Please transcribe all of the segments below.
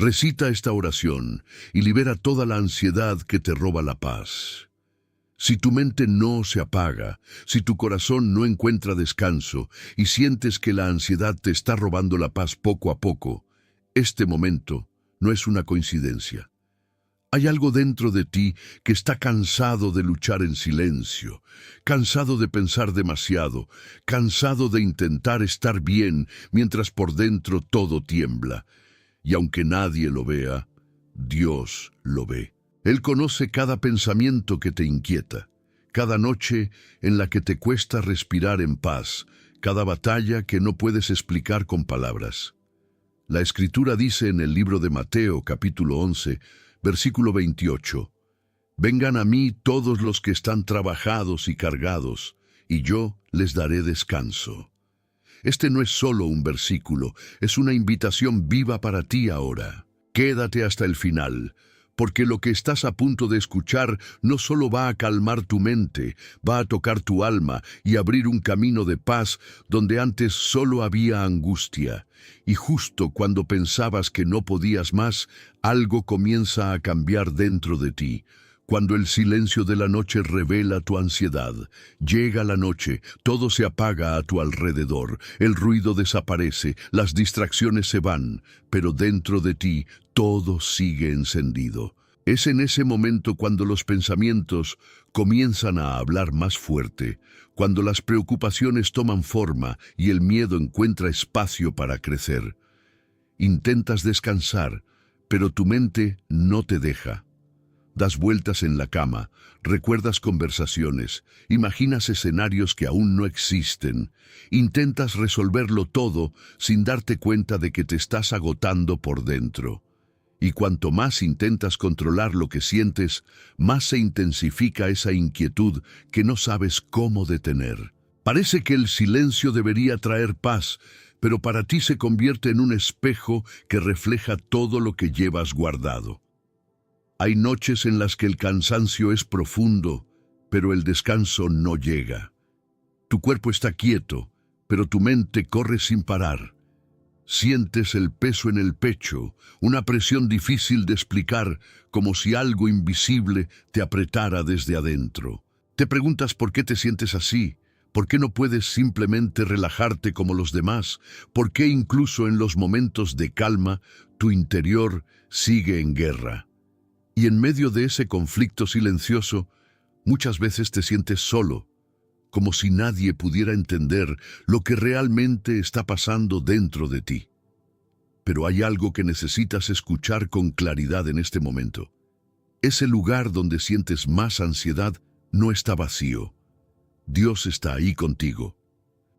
Recita esta oración y libera toda la ansiedad que te roba la paz. Si tu mente no se apaga, si tu corazón no encuentra descanso y sientes que la ansiedad te está robando la paz poco a poco, este momento no es una coincidencia. Hay algo dentro de ti que está cansado de luchar en silencio, cansado de pensar demasiado, cansado de intentar estar bien mientras por dentro todo tiembla. Y aunque nadie lo vea, Dios lo ve. Él conoce cada pensamiento que te inquieta, cada noche en la que te cuesta respirar en paz, cada batalla que no puedes explicar con palabras. La Escritura dice en el libro de Mateo, capítulo 11, versículo 28, «Vengan a mí todos los que están trabajados y cargados, y yo les daré descanso». Este no es solo un versículo, es una invitación viva para ti ahora. Quédate hasta el final, porque lo que estás a punto de escuchar no solo va a calmar tu mente, va a tocar tu alma y abrir un camino de paz donde antes solo había angustia. Y justo cuando pensabas que no podías más, algo comienza a cambiar dentro de ti. Cuando el silencio de la noche revela tu ansiedad, llega la noche, todo se apaga a tu alrededor, el ruido desaparece, las distracciones se van, pero dentro de ti todo sigue encendido. Es en ese momento cuando los pensamientos comienzan a hablar más fuerte, cuando las preocupaciones toman forma y el miedo encuentra espacio para crecer. Intentas descansar, pero tu mente no te deja. Das vueltas en la cama, recuerdas conversaciones, imaginas escenarios que aún no existen, intentas resolverlo todo sin darte cuenta de que te estás agotando por dentro. Y cuanto más intentas controlar lo que sientes, más se intensifica esa inquietud que no sabes cómo detener. Parece que el silencio debería traer paz, pero para ti se convierte en un espejo que refleja todo lo que llevas guardado. Hay noches en las que el cansancio es profundo, pero el descanso no llega. Tu cuerpo está quieto, pero tu mente corre sin parar. Sientes el peso en el pecho, una presión difícil de explicar, como si algo invisible te apretara desde adentro. Te preguntas por qué te sientes así, por qué no puedes simplemente relajarte como los demás, por qué incluso en los momentos de calma tu interior sigue en guerra. Y en medio de ese conflicto silencioso, muchas veces te sientes solo, como si nadie pudiera entender lo que realmente está pasando dentro de ti. Pero hay algo que necesitas escuchar con claridad en este momento. Ese lugar donde sientes más ansiedad no está vacío. Dios está ahí contigo.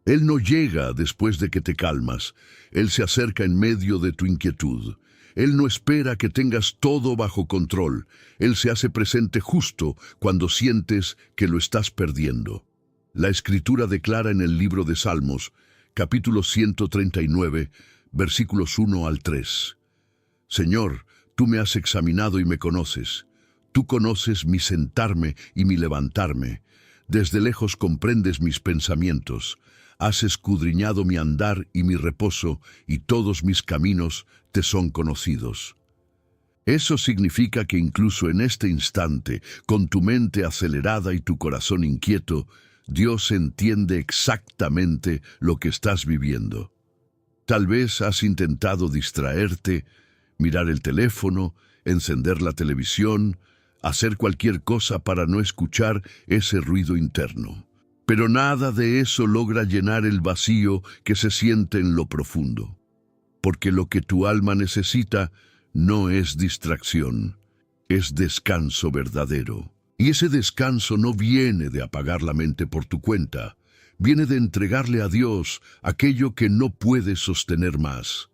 Él no llega después de que te calmas. Él se acerca en medio de tu inquietud. Él no espera que tengas todo bajo control. Él se hace presente justo cuando sientes que lo estás perdiendo. La Escritura declara en el libro de Salmos, capítulo 139, versículos 1 al 3. Señor, tú me has examinado y me conoces. Tú conoces mi sentarme y mi levantarme. Desde lejos comprendes mis pensamientos. Has escudriñado mi andar y mi reposo, y todos mis caminos te son conocidos. Eso significa que incluso en este instante, con tu mente acelerada y tu corazón inquieto, Dios entiende exactamente lo que estás viviendo. Tal vez has intentado distraerte, mirar el teléfono, encender la televisión, hacer cualquier cosa para no escuchar ese ruido interno. Pero nada de eso logra llenar el vacío que se siente en lo profundo. Porque lo que tu alma necesita no es distracción, es descanso verdadero. Y ese descanso no viene de apagar la mente por tu cuenta, viene de entregarle a Dios aquello que no puedes sostener más.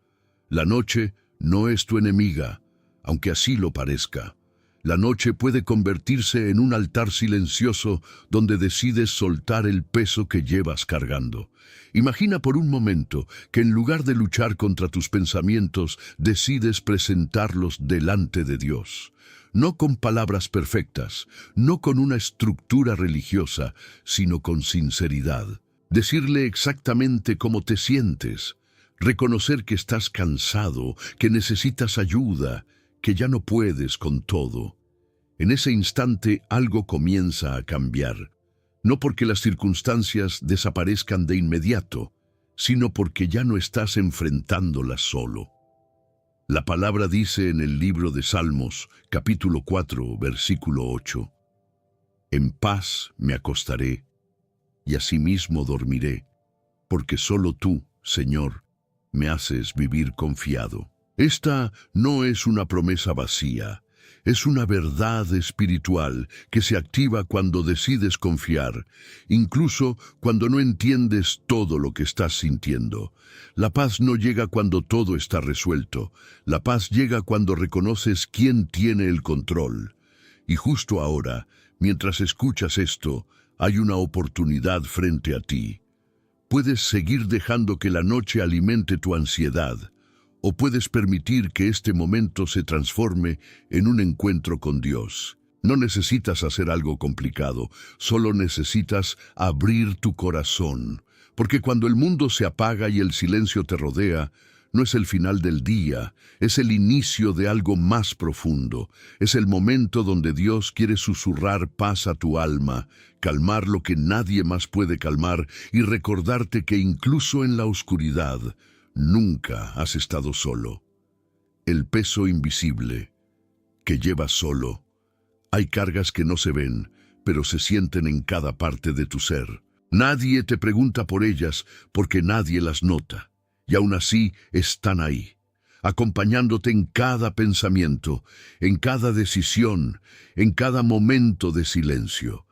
La noche no es tu enemiga, aunque así lo parezca. La noche puede convertirse en un altar silencioso donde decides soltar el peso que llevas cargando. Imagina por un momento que en lugar de luchar contra tus pensamientos, decides presentarlos delante de Dios. No con palabras perfectas, no con una estructura religiosa, sino con sinceridad. Decirle exactamente cómo te sientes. Reconocer que estás cansado, que necesitas ayuda, que ya no puedes con todo. En ese instante algo comienza a cambiar. No porque las circunstancias desaparezcan de inmediato, sino porque ya no estás enfrentándolas solo. La palabra dice en el libro de Salmos, capítulo 4, versículo 8, «En paz me acostaré, y asimismo dormiré, porque solo tú, Señor, me haces vivir confiado». Esta no es una promesa vacía, es una verdad espiritual que se activa cuando decides confiar, incluso cuando no entiendes todo lo que estás sintiendo. La paz no llega cuando todo está resuelto, la paz llega cuando reconoces quién tiene el control. Y justo ahora, mientras escuchas esto, hay una oportunidad frente a ti. Puedes seguir dejando que la noche alimente tu ansiedad, o puedes permitir que este momento se transforme en un encuentro con Dios. No necesitas hacer algo complicado, solo necesitas abrir tu corazón, porque cuando el mundo se apaga y el silencio te rodea, no es el final del día, es el inicio de algo más profundo. Es el momento donde Dios quiere susurrar paz a tu alma, calmar lo que nadie más puede calmar y recordarte que incluso en la oscuridad, nunca has estado solo. El peso invisible que llevas solo. Hay cargas que no se ven, pero se sienten en cada parte de tu ser. Nadie te pregunta por ellas porque nadie las nota, y aún así están ahí, acompañándote en cada pensamiento, en cada decisión, en cada momento de silencio.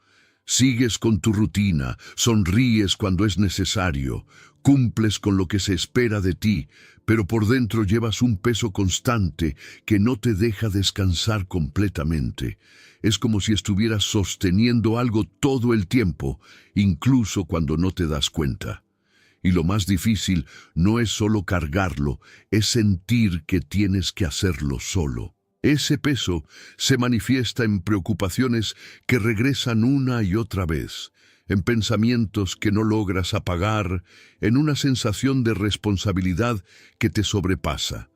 Sigues con tu rutina, sonríes cuando es necesario, cumples con lo que se espera de ti, pero por dentro llevas un peso constante que no te deja descansar completamente. Es como si estuvieras sosteniendo algo todo el tiempo, incluso cuando no te das cuenta. Y lo más difícil no es solo cargarlo, es sentir que tienes que hacerlo solo. Ese peso se manifiesta en preocupaciones que regresan una y otra vez, en pensamientos que no logras apagar, en una sensación de responsabilidad que te sobrepasa.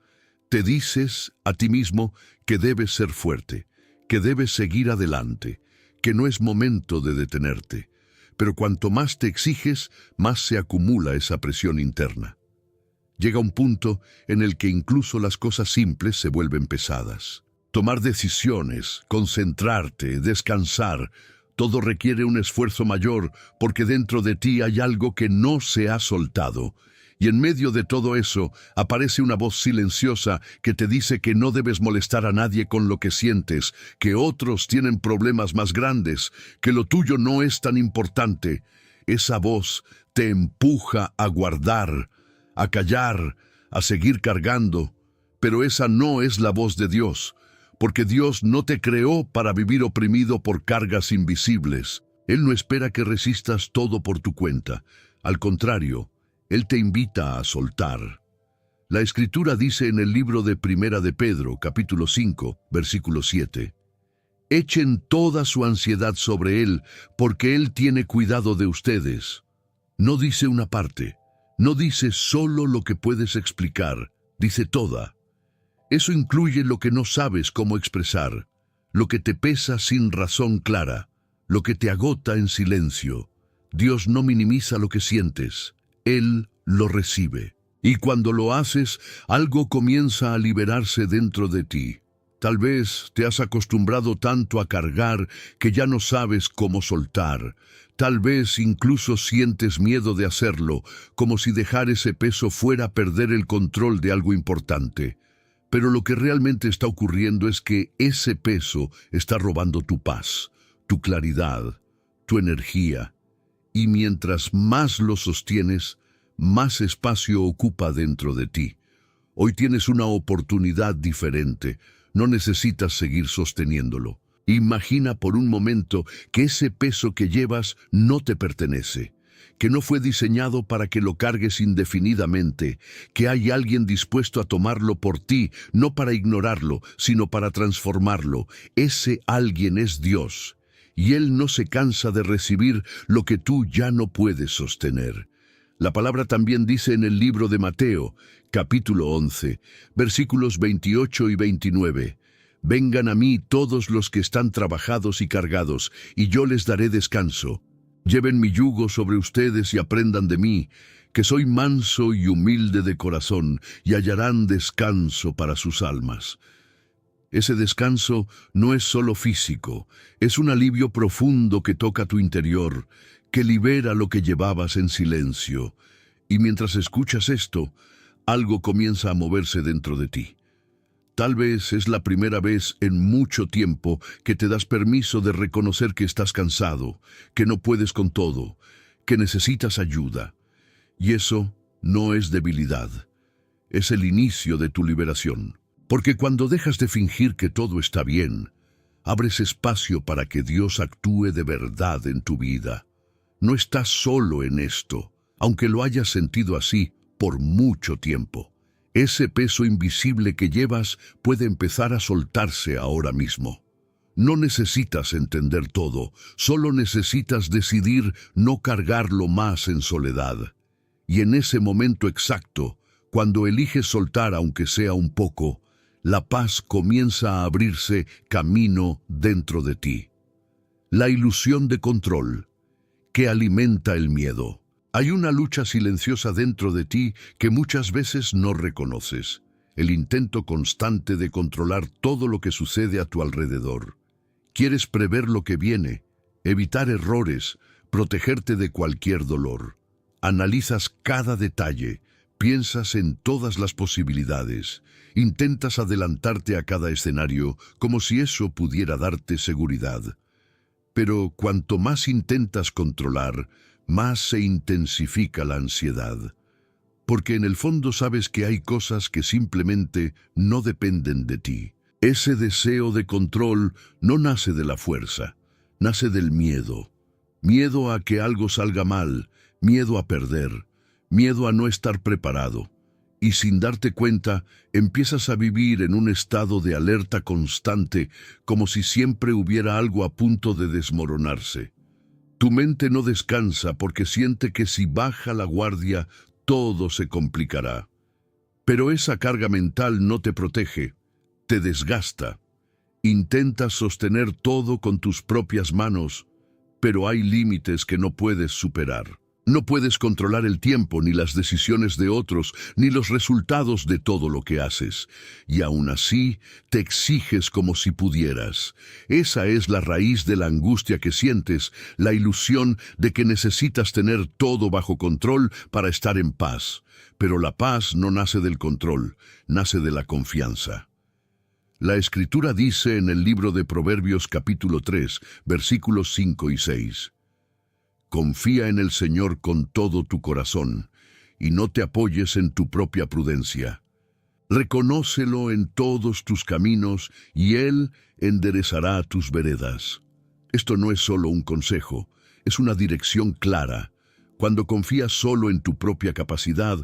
Te dices a ti mismo que debes ser fuerte, que debes seguir adelante, que no es momento de detenerte. Pero cuanto más te exiges, más se acumula esa presión interna. Llega un punto en el que incluso las cosas simples se vuelven pesadas. Tomar decisiones, concentrarte, descansar, todo requiere un esfuerzo mayor porque dentro de ti hay algo que no se ha soltado. Y en medio de todo eso aparece una voz silenciosa que te dice que no debes molestar a nadie con lo que sientes, que otros tienen problemas más grandes, que lo tuyo no es tan importante. Esa voz te empuja a guardar, a callar, a seguir cargando. Pero esa no es la voz de Dios, porque Dios no te creó para vivir oprimido por cargas invisibles. Él no espera que resistas todo por tu cuenta. Al contrario, Él te invita a soltar. La Escritura dice en el libro de Primera de Pedro, capítulo 5, versículo 7, «Echen toda su ansiedad sobre Él, porque Él tiene cuidado de ustedes». No dice una parte, no dice solo lo que puedes explicar, dice toda. Eso incluye lo que no sabes cómo expresar, lo que te pesa sin razón clara, lo que te agota en silencio. Dios no minimiza lo que sientes, Él lo recibe. Y cuando lo haces, algo comienza a liberarse dentro de ti. Tal vez te has acostumbrado tanto a cargar que ya no sabes cómo soltar. Tal vez incluso sientes miedo de hacerlo, como si dejar ese peso fuera a perder el control de algo importante. Pero lo que realmente está ocurriendo es que ese peso está robando tu paz, tu claridad, tu energía. Y mientras más lo sostienes, más espacio ocupa dentro de ti. Hoy tienes una oportunidad diferente. No necesitas seguir sosteniéndolo. Imagina por un momento que ese peso que llevas no te pertenece, que no fue diseñado para que lo cargues indefinidamente, que hay alguien dispuesto a tomarlo por ti, no para ignorarlo, sino para transformarlo. Ese alguien es Dios, y Él no se cansa de recibir lo que tú ya no puedes sostener. La palabra también dice en el libro de Mateo, capítulo 11, versículos 28 y 29, «Vengan a mí todos los que están trabajados y cargados, y yo les daré descanso. Lleven mi yugo sobre ustedes y aprendan de mí, que soy manso y humilde de corazón, y hallarán descanso para sus almas». Ese descanso no es solo físico, es un alivio profundo que toca tu interior, que libera lo que llevabas en silencio. Y mientras escuchas esto, algo comienza a moverse dentro de ti. Tal vez es la primera vez en mucho tiempo que te das permiso de reconocer que estás cansado, que no puedes con todo, que necesitas ayuda. Y eso no es debilidad, es el inicio de tu liberación. Porque cuando dejas de fingir que todo está bien, abres espacio para que Dios actúe de verdad en tu vida. No estás solo en esto, aunque lo hayas sentido así por mucho tiempo. Ese peso invisible que llevas puede empezar a soltarse ahora mismo. No necesitas entender todo, solo necesitas decidir no cargarlo más en soledad. Y en ese momento exacto, cuando eliges soltar aunque sea un poco, la paz comienza a abrirse camino dentro de ti. La ilusión de control que alimenta el miedo. Hay una lucha silenciosa dentro de ti que muchas veces no reconoces. El intento constante de controlar todo lo que sucede a tu alrededor. Quieres prever lo que viene, evitar errores, protegerte de cualquier dolor. Analizas cada detalle, piensas en todas las posibilidades. Intentas adelantarte a cada escenario como si eso pudiera darte seguridad. Pero cuanto más intentas controlar, más se intensifica la ansiedad. Porque en el fondo sabes que hay cosas que simplemente no dependen de ti. Ese deseo de control no nace de la fuerza, nace del miedo. Miedo a que algo salga mal, miedo a perder, miedo a no estar preparado. Y sin darte cuenta, empiezas a vivir en un estado de alerta constante, como si siempre hubiera algo a punto de desmoronarse. Tu mente no descansa porque siente que si baja la guardia, todo se complicará. Pero esa carga mental no te protege, te desgasta. Intentas sostener todo con tus propias manos, pero hay límites que no puedes superar. No puedes controlar el tiempo, ni las decisiones de otros, ni los resultados de todo lo que haces. Y aún así, te exiges como si pudieras. Esa es la raíz de la angustia que sientes, la ilusión de que necesitas tener todo bajo control para estar en paz. Pero la paz no nace del control, nace de la confianza. La Escritura dice en el libro de Proverbios capítulo 3, versículos 5 y 6. Confía en el Señor con todo tu corazón, y no te apoyes en tu propia prudencia. Reconócelo en todos tus caminos, y Él enderezará tus veredas. Esto no es solo un consejo, es una dirección clara. Cuando confías solo en tu propia capacidad,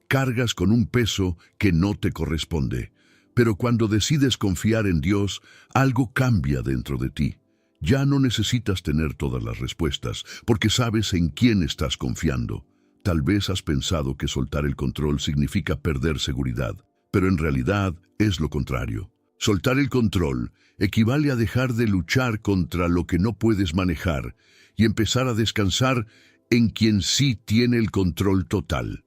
cargas con un peso que no te corresponde. Pero cuando decides confiar en Dios, algo cambia dentro de ti. Ya no necesitas tener todas las respuestas, porque sabes en quién estás confiando. Tal vez has pensado que soltar el control significa perder seguridad, pero en realidad es lo contrario. Soltar el control equivale a dejar de luchar contra lo que no puedes manejar y empezar a descansar en quien sí tiene el control total.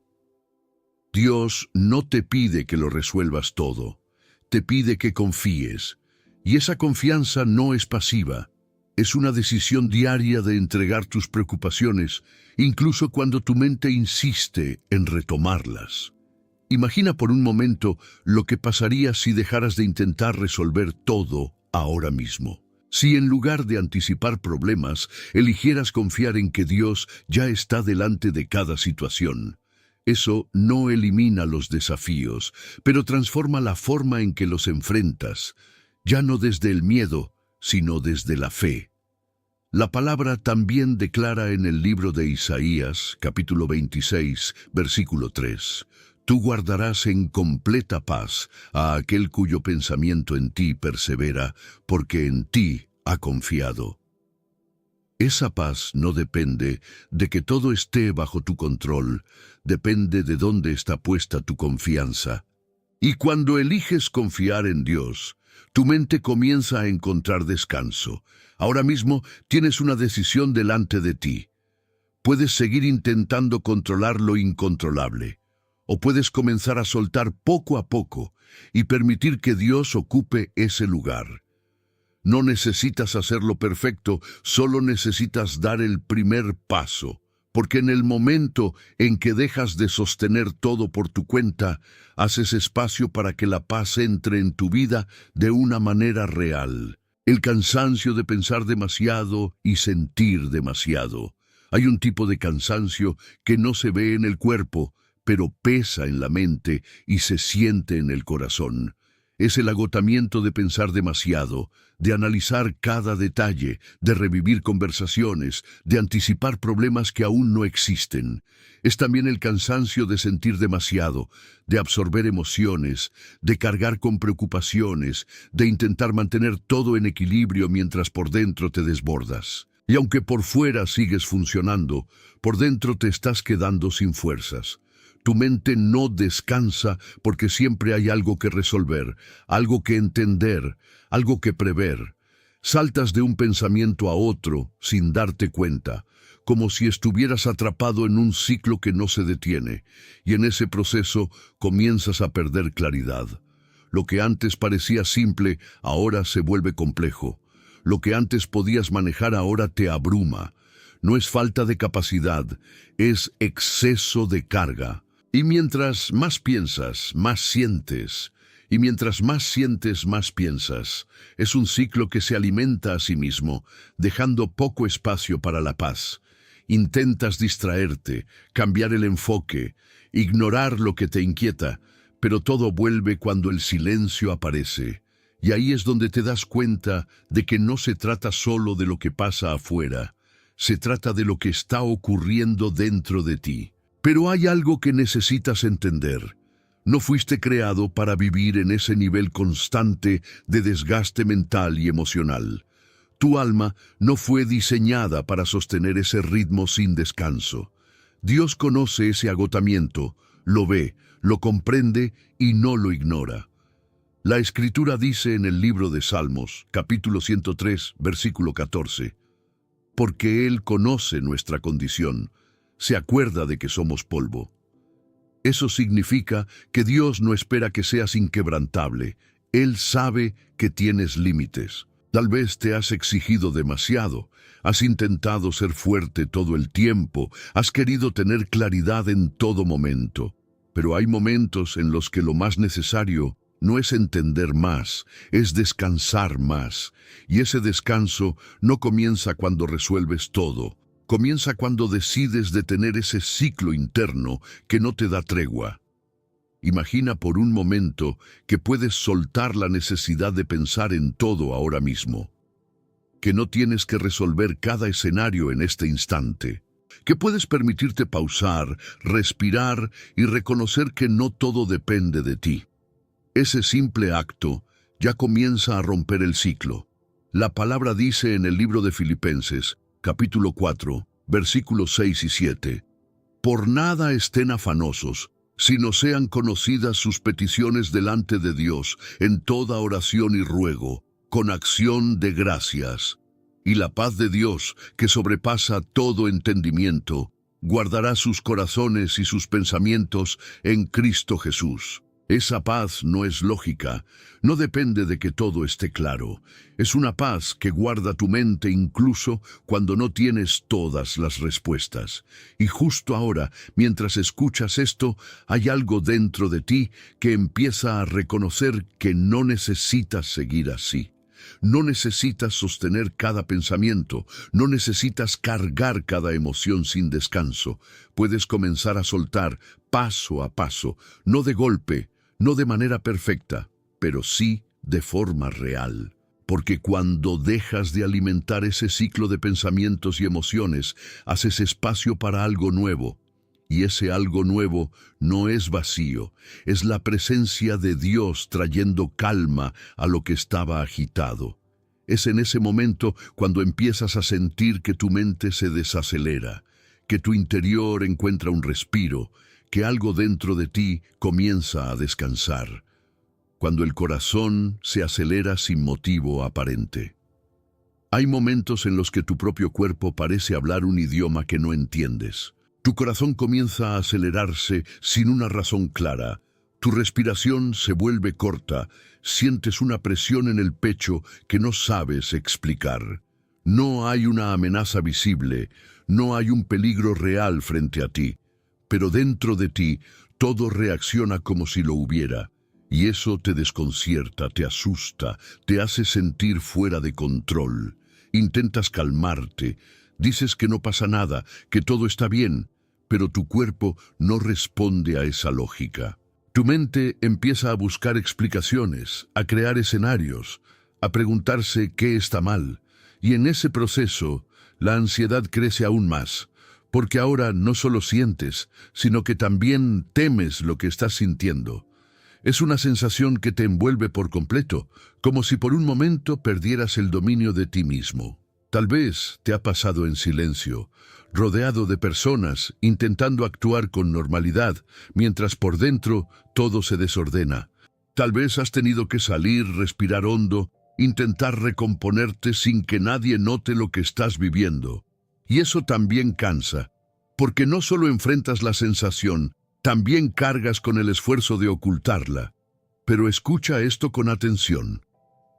Dios no te pide que lo resuelvas todo, te pide que confíes, y esa confianza no es pasiva. Es una decisión diaria de entregar tus preocupaciones, incluso cuando tu mente insiste en retomarlas. Imagina por un momento lo que pasaría si dejaras de intentar resolver todo ahora mismo. Si en lugar de anticipar problemas, eligieras confiar en que Dios ya está delante de cada situación. Eso no elimina los desafíos, pero transforma la forma en que los enfrentas, ya no desde el miedo, sino desde la fe. La palabra también declara en el libro de Isaías, capítulo 26, versículo 3, «Tú guardarás en completa paz a aquel cuyo pensamiento en ti persevera, porque en ti ha confiado». Esa paz no depende de que todo esté bajo tu control, depende de dónde está puesta tu confianza. Y cuando eliges confiar en Dios, tu mente comienza a encontrar descanso. Ahora mismo tienes una decisión delante de ti. Puedes seguir intentando controlar lo incontrolable, o puedes comenzar a soltar poco a poco y permitir que Dios ocupe ese lugar. No necesitas hacerlo perfecto, solo necesitas dar el primer paso, porque en el momento en que dejas de sostener todo por tu cuenta, haces espacio para que la paz entre en tu vida de una manera real. El cansancio de pensar demasiado y sentir demasiado. Hay un tipo de cansancio que no se ve en el cuerpo, pero pesa en la mente y se siente en el corazón. Es el agotamiento de pensar demasiado, de analizar cada detalle, de revivir conversaciones, de anticipar problemas que aún no existen. Es también el cansancio de sentir demasiado, de absorber emociones, de cargar con preocupaciones, de intentar mantener todo en equilibrio mientras por dentro te desbordas. Y aunque por fuera sigues funcionando, por dentro te estás quedando sin fuerzas. Tu mente no descansa porque siempre hay algo que resolver, algo que entender, algo que prever. Saltas de un pensamiento a otro sin darte cuenta, como si estuvieras atrapado en un ciclo que no se detiene, y en ese proceso comienzas a perder claridad. Lo que antes parecía simple, ahora se vuelve complejo. Lo que antes podías manejar ahora te abruma. No es falta de capacidad, es exceso de carga. Y mientras más piensas, más sientes. Y mientras más sientes, más piensas. Es un ciclo que se alimenta a sí mismo, dejando poco espacio para la paz. Intentas distraerte, cambiar el enfoque, ignorar lo que te inquieta, pero todo vuelve cuando el silencio aparece. Y ahí es donde te das cuenta de que no se trata solo de lo que pasa afuera, se trata de lo que está ocurriendo dentro de ti. Pero hay algo que necesitas entender. No fuiste creado para vivir en ese nivel constante de desgaste mental y emocional. Tu alma no fue diseñada para sostener ese ritmo sin descanso. Dios conoce ese agotamiento, lo ve, lo comprende y no lo ignora. La Escritura dice en el libro de Salmos, capítulo 103, versículo 14, porque Él conoce nuestra condición, se acuerda de que somos polvo. Eso significa que Dios no espera que seas inquebrantable. Él sabe que tienes límites. Tal vez te has exigido demasiado, has intentado ser fuerte todo el tiempo, has querido tener claridad en todo momento. Pero hay momentos en los que lo más necesario no es entender más, es descansar más. Y ese descanso no comienza cuando resuelves todo. Comienza cuando decides detener ese ciclo interno que no te da tregua. Imagina por un momento que puedes soltar la necesidad de pensar en todo ahora mismo, que no tienes que resolver cada escenario en este instante, que puedes permitirte pausar, respirar y reconocer que no todo depende de ti. Ese simple acto ya comienza a romper el ciclo. La palabra dice en el libro de Filipenses, capítulo 4, versículos 6 y 7. Por nada estén afanosos, sino sean conocidas sus peticiones delante de Dios en toda oración y ruego, con acción de gracias. Y la paz de Dios, que sobrepasa todo entendimiento, guardará sus corazones y sus pensamientos en Cristo Jesús. Esa paz no es lógica, no depende de que todo esté claro. Es una paz que guarda tu mente incluso cuando no tienes todas las respuestas. Y justo ahora, mientras escuchas esto, hay algo dentro de ti que empieza a reconocer que no necesitas seguir así. No necesitas sostener cada pensamiento, no necesitas cargar cada emoción sin descanso. Puedes comenzar a soltar paso a paso, no de golpe, no de manera perfecta, pero sí de forma real. Porque cuando dejas de alimentar ese ciclo de pensamientos y emociones, haces espacio para algo nuevo. Y ese algo nuevo no es vacío, es la presencia de Dios trayendo calma a lo que estaba agitado. Es en ese momento cuando empiezas a sentir que tu mente se desacelera, que tu interior encuentra un respiro, que algo dentro de ti comienza a descansar, cuando el corazón se acelera sin motivo aparente. Hay momentos en los que tu propio cuerpo parece hablar un idioma que no entiendes. Tu corazón comienza a acelerarse sin una razón clara. Tu respiración se vuelve corta. Sientes una presión en el pecho que no sabes explicar. No hay una amenaza visible, no hay un peligro real frente a ti, pero dentro de ti todo reacciona como si lo hubiera. Y eso te desconcierta, te asusta, te hace sentir fuera de control. Intentas calmarte, dices que no pasa nada, que todo está bien, pero tu cuerpo no responde a esa lógica. Tu mente empieza a buscar explicaciones, a crear escenarios, a preguntarse qué está mal. Y en ese proceso, la ansiedad crece aún más, porque ahora no solo sientes, sino que también temes lo que estás sintiendo. Es una sensación que te envuelve por completo, como si por un momento perdieras el dominio de ti mismo. Tal vez te ha pasado en silencio, rodeado de personas, intentando actuar con normalidad, mientras por dentro todo se desordena. Tal vez has tenido que salir, respirar hondo, intentar recomponerte sin que nadie note lo que estás viviendo. Y eso también cansa, porque no solo enfrentas la sensación, también cargas con el esfuerzo de ocultarla. Pero escucha esto con atención.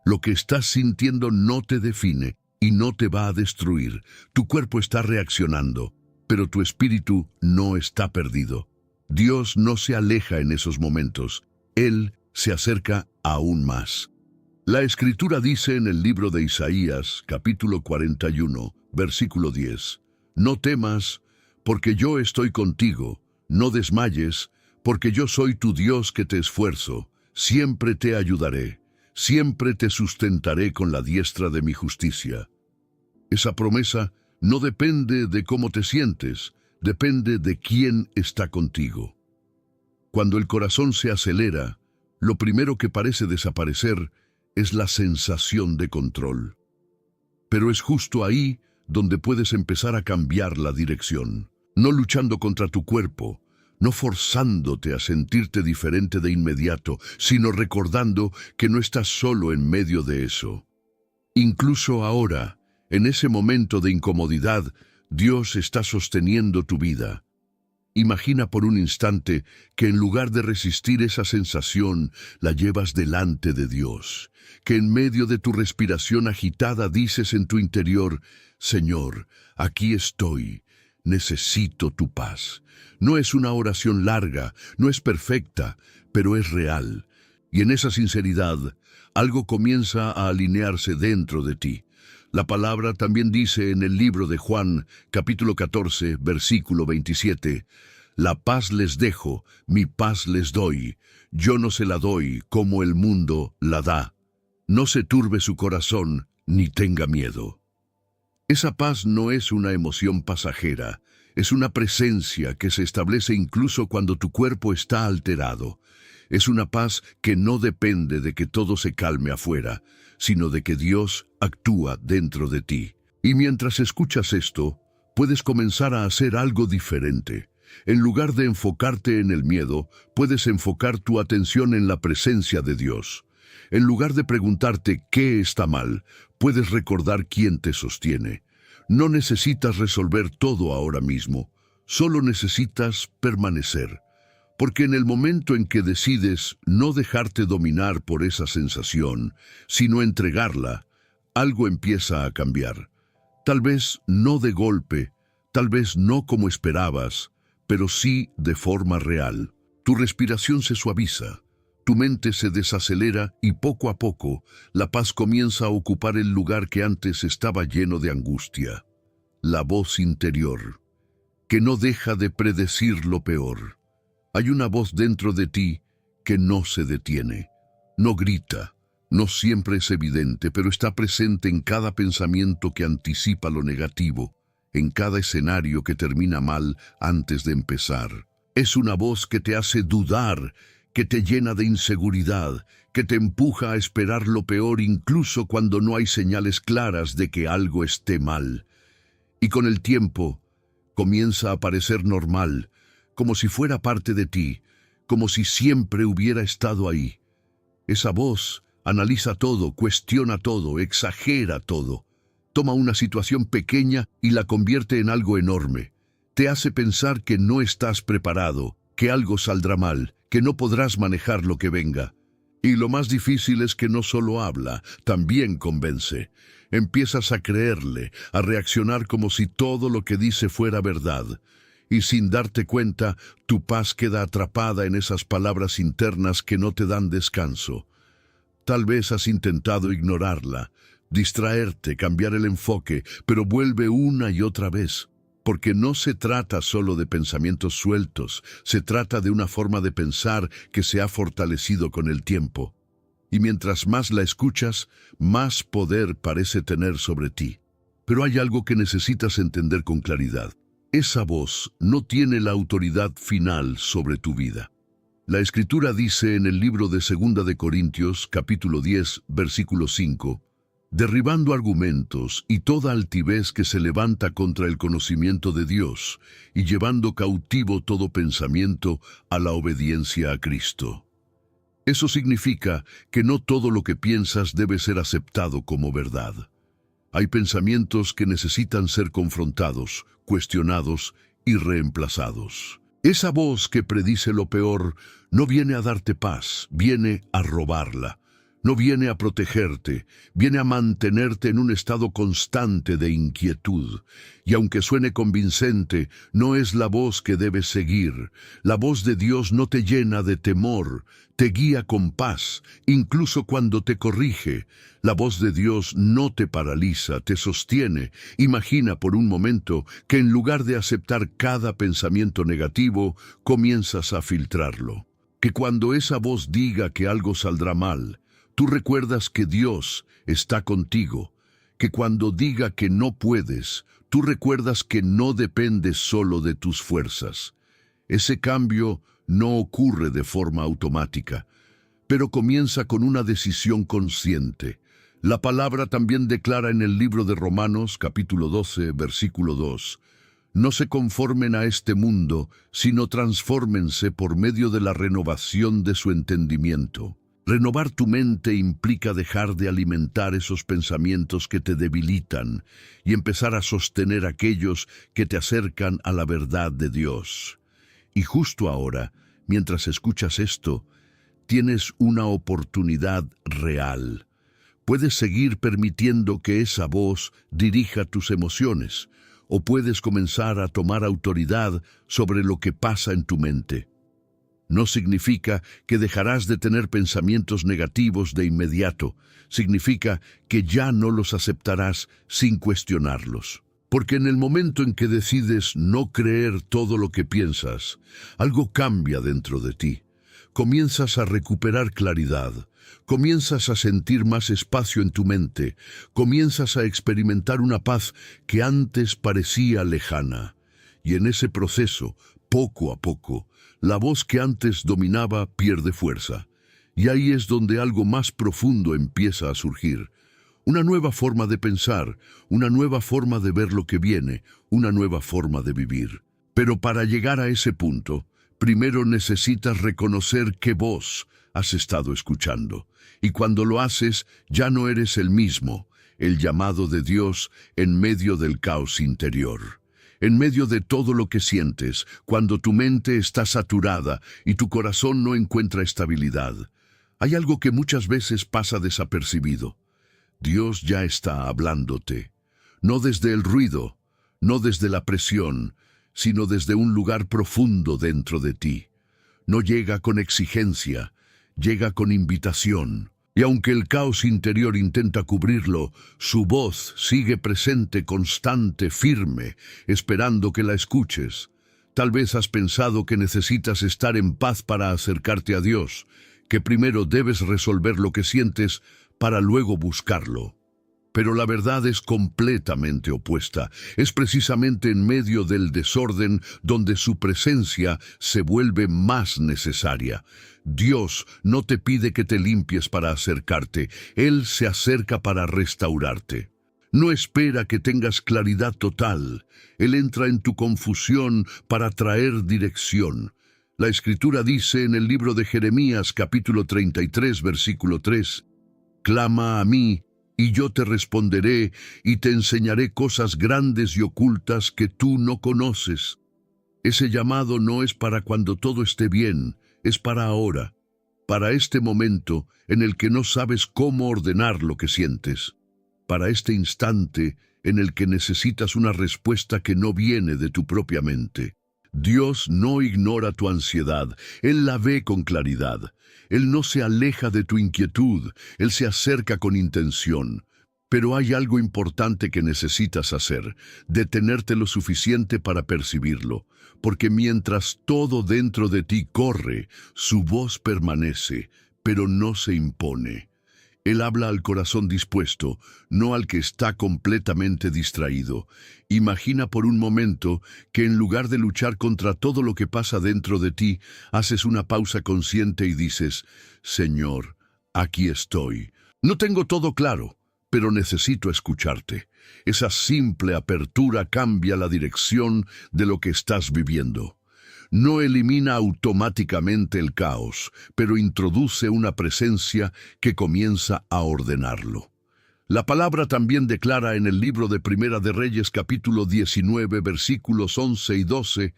Lo que estás sintiendo no te define y no te va a destruir. Tu cuerpo está reaccionando, pero tu espíritu no está perdido. Dios no se aleja en esos momentos. Él se acerca aún más. La Escritura dice en el libro de Isaías, capítulo 41, versículo 10, «No temas, porque yo estoy contigo. No desmayes, porque yo soy tu Dios que te esfuerzo. Siempre te ayudaré, siempre te sustentaré con la diestra de mi justicia». Esa promesa no depende de cómo te sientes, depende de quién está contigo. Cuando el corazón se acelera, lo primero que parece desaparecer es la sensación de control. Pero es justo ahí donde puedes empezar a cambiar la dirección. No luchando contra tu cuerpo, no forzándote a sentirte diferente de inmediato, sino recordando que no estás solo en medio de eso. Incluso ahora, en ese momento de incomodidad, Dios está sosteniendo tu vida. Imagina por un instante que en lugar de resistir esa sensación, la llevas delante de Dios, que en medio de tu respiración agitada dices en tu interior, «Señor, aquí estoy. Necesito tu paz». No es una oración larga, no es perfecta, pero es real. Y en esa sinceridad, algo comienza a alinearse dentro de ti. La palabra también dice en el libro de Juan, capítulo 14, versículo 27, «La paz les dejo, mi paz les doy. Yo no se la doy como el mundo la da. No se turbe su corazón, ni tenga miedo». Esa paz no es una emoción pasajera, es una presencia que se establece incluso cuando tu cuerpo está alterado. Es una paz que no depende de que todo se calme afuera, sino de que Dios actúa dentro de ti. Y mientras escuchas esto, puedes comenzar a hacer algo diferente. En lugar de enfocarte en el miedo, puedes enfocar tu atención en la presencia de Dios. En lugar de preguntarte qué está mal, puedes recordar quién te sostiene. No necesitas resolver todo ahora mismo, solo necesitas permanecer. Porque en el momento en que decides no dejarte dominar por esa sensación, sino entregarla, algo empieza a cambiar. Tal vez no de golpe, tal vez no como esperabas, pero sí de forma real. Tu respiración se suaviza, tu mente se desacelera y poco a poco la paz comienza a ocupar el lugar que antes estaba lleno de angustia. La voz interior, que no deja de predecir lo peor. Hay una voz dentro de ti que no se detiene, no grita, no siempre es evidente, pero está presente en cada pensamiento que anticipa lo negativo, en cada escenario que termina mal antes de empezar. Es una voz que te hace dudar, que te llena de inseguridad, que te empuja a esperar lo peor incluso cuando no hay señales claras de que algo esté mal. Y con el tiempo comienza a parecer normal, como si fuera parte de ti, como si siempre hubiera estado ahí. Esa voz analiza todo, cuestiona todo, exagera todo. Toma una situación pequeña y la convierte en algo enorme. Te hace pensar que no estás preparado, que algo saldrá mal, que no podrás manejar lo que venga. Y lo más difícil es que no solo habla, también convence. Empiezas a creerle, a reaccionar como si todo lo que dice fuera verdad. Y sin darte cuenta, tu paz queda atrapada en esas palabras internas que no te dan descanso. Tal vez has intentado ignorarla, distraerte, cambiar el enfoque, pero vuelve una y otra vez. Porque no se trata solo de pensamientos sueltos, se trata de una forma de pensar que se ha fortalecido con el tiempo. Y mientras más la escuchas, más poder parece tener sobre ti. Pero hay algo que necesitas entender con claridad. Esa voz no tiene la autoridad final sobre tu vida. La Escritura dice en el libro de 2 de Corintios, capítulo 10, versículo 5, derribando argumentos y toda altivez que se levanta contra el conocimiento de Dios, y llevando cautivo todo pensamiento a la obediencia a Cristo. Eso significa que no todo lo que piensas debe ser aceptado como verdad. Hay pensamientos que necesitan ser confrontados, cuestionados y reemplazados. Esa voz que predice lo peor no viene a darte paz, viene a robarla. No viene a protegerte, viene a mantenerte en un estado constante de inquietud. Y aunque suene convincente, no es la voz que debes seguir. La voz de Dios no te llena de temor, te guía con paz, incluso cuando te corrige. La voz de Dios no te paraliza, te sostiene. Imagina por un momento que en lugar de aceptar cada pensamiento negativo, comienzas a filtrarlo. Que cuando esa voz diga que algo saldrá mal, tú recuerdas que Dios está contigo, que cuando diga que no puedes, tú recuerdas que no dependes solo de tus fuerzas. Ese cambio no ocurre de forma automática, pero comienza con una decisión consciente. La palabra también declara en el libro de Romanos, capítulo 12, versículo 2, no se conformen a este mundo, sino transfórmense por medio de la renovación de su entendimiento. Renovar tu mente implica dejar de alimentar esos pensamientos que te debilitan y empezar a sostener aquellos que te acercan a la verdad de Dios. Y justo ahora, mientras escuchas esto, tienes una oportunidad real. Puedes seguir permitiendo que esa voz dirija tus emociones, o puedes comenzar a tomar autoridad sobre lo que pasa en tu mente. No significa que dejarás de tener pensamientos negativos de inmediato. Significa que ya no los aceptarás sin cuestionarlos. Porque en el momento en que decides no creer todo lo que piensas, algo cambia dentro de ti. Comienzas a recuperar claridad. Comienzas a sentir más espacio en tu mente. Comienzas a experimentar una paz que antes parecía lejana. Y en ese proceso, poco a poco, la voz que antes dominaba pierde fuerza, y ahí es donde algo más profundo empieza a surgir. Una nueva forma de pensar, una nueva forma de ver lo que viene, una nueva forma de vivir. Pero para llegar a ese punto, primero necesitas reconocer qué voz has estado escuchando. Y cuando lo haces, ya no eres el mismo, el llamado de Dios en medio del caos interior. En medio de todo lo que sientes, cuando tu mente está saturada y tu corazón no encuentra estabilidad, hay algo que muchas veces pasa desapercibido. Dios ya está hablándote, no desde el ruido, no desde la presión, sino desde un lugar profundo dentro de ti. No llega con exigencia, llega con invitación. Y aunque el caos interior intenta cubrirlo, su voz sigue presente, constante, firme, esperando que la escuches. Tal vez has pensado que necesitas estar en paz para acercarte a Dios, que primero debes resolver lo que sientes para luego buscarlo. Pero la verdad es completamente opuesta. Es precisamente en medio del desorden donde su presencia se vuelve más necesaria. Dios no te pide que te limpies para acercarte, Él se acerca para restaurarte. No espera que tengas claridad total. Él entra en tu confusión para traer dirección. La Escritura dice en el libro de Jeremías, capítulo 33, versículo 3, «Clama a mí, y yo te responderé, y te enseñaré cosas grandes y ocultas que tú no conoces». Ese llamado no es para cuando todo esté bien, es para ahora, para este momento en el que no sabes cómo ordenar lo que sientes, para este instante en el que necesitas una respuesta que no viene de tu propia mente. Dios no ignora tu ansiedad, Él la ve con claridad. Él no se aleja de tu inquietud, Él se acerca con intención. Pero hay algo importante que necesitas hacer, detenerte lo suficiente para percibirlo, porque mientras todo dentro de ti corre, su voz permanece, pero no se impone. Él habla al corazón dispuesto, no al que está completamente distraído. Imagina por un momento que en lugar de luchar contra todo lo que pasa dentro de ti, haces una pausa consciente y dices, «Señor, aquí estoy. No tengo todo claro, pero necesito escucharte». Esa simple apertura cambia la dirección de lo que estás viviendo. No elimina automáticamente el caos, pero introduce una presencia que comienza a ordenarlo. La palabra también declara en el libro de Primera de Reyes, capítulo 19, versículos 11 y 12,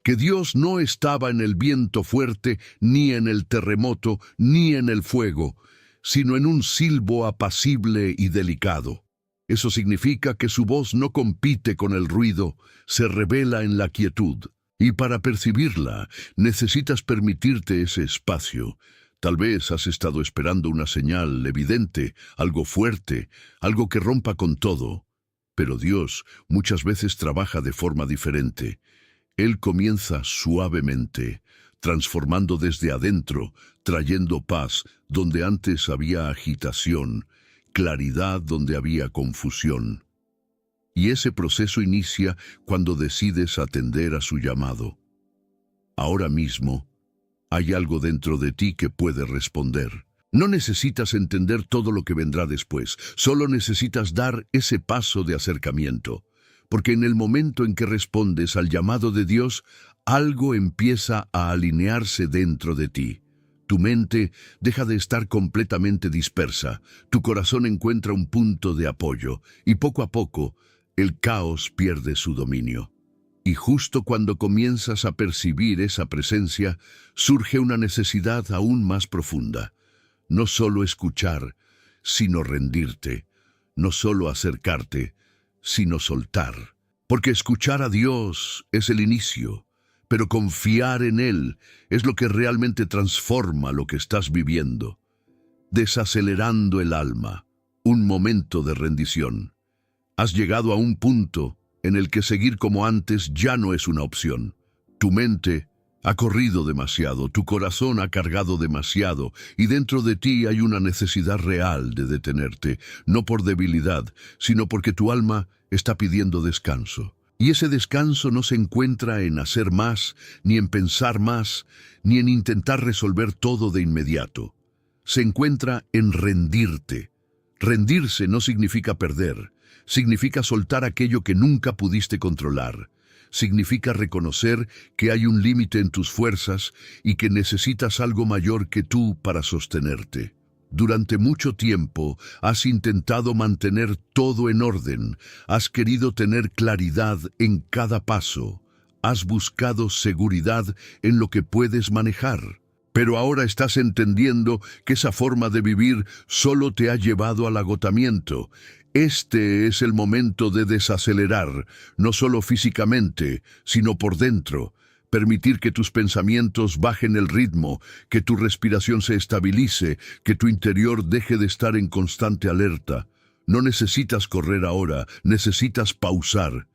que Dios no estaba en el viento fuerte, ni en el terremoto, ni en el fuego, sino en un silbo apacible y delicado. Eso significa que su voz no compite con el ruido, se revela en la quietud. Y para percibirla, necesitas permitirte ese espacio. Tal vez has estado esperando una señal evidente, algo fuerte, algo que rompa con todo. Pero Dios muchas veces trabaja de forma diferente. Él comienza suavemente, transformando desde adentro, trayendo paz donde antes había agitación, claridad donde había confusión. Y ese proceso inicia cuando decides atender a su llamado. Ahora mismo, hay algo dentro de ti que puede responder. No necesitas entender todo lo que vendrá después, solo necesitas dar ese paso de acercamiento. Porque en el momento en que respondes al llamado de Dios, algo empieza a alinearse dentro de ti. Tu mente deja de estar completamente dispersa, tu corazón encuentra un punto de apoyo, y poco a poco, el caos pierde su dominio. Y justo cuando comienzas a percibir esa presencia, surge una necesidad aún más profunda. No solo escuchar, sino rendirte. No solo acercarte, sino soltar. Porque escuchar a Dios es el inicio, pero confiar en Él es lo que realmente transforma lo que estás viviendo. Desacelerando el alma, un momento de rendición. Has llegado a un punto en el que seguir como antes ya no es una opción. Tu mente ha corrido demasiado, tu corazón ha cargado demasiado, y dentro de ti hay una necesidad real de detenerte, no por debilidad, sino porque tu alma está pidiendo descanso. Y ese descanso no se encuentra en hacer más, ni en pensar más, ni en intentar resolver todo de inmediato. Se encuentra en rendirte. Rendirse no significa perder. Significa soltar aquello que nunca pudiste controlar. Significa reconocer que hay un límite en tus fuerzas y que necesitas algo mayor que tú para sostenerte. Durante mucho tiempo has intentado mantener todo en orden, has querido tener claridad en cada paso, has buscado seguridad en lo que puedes manejar. Pero ahora estás entendiendo que esa forma de vivir solo te ha llevado al agotamiento. Este es el momento de desacelerar, no solo físicamente, sino por dentro. Permitir que tus pensamientos bajen el ritmo, que tu respiración se estabilice, que tu interior deje de estar en constante alerta. No necesitas correr ahora, necesitas pausar.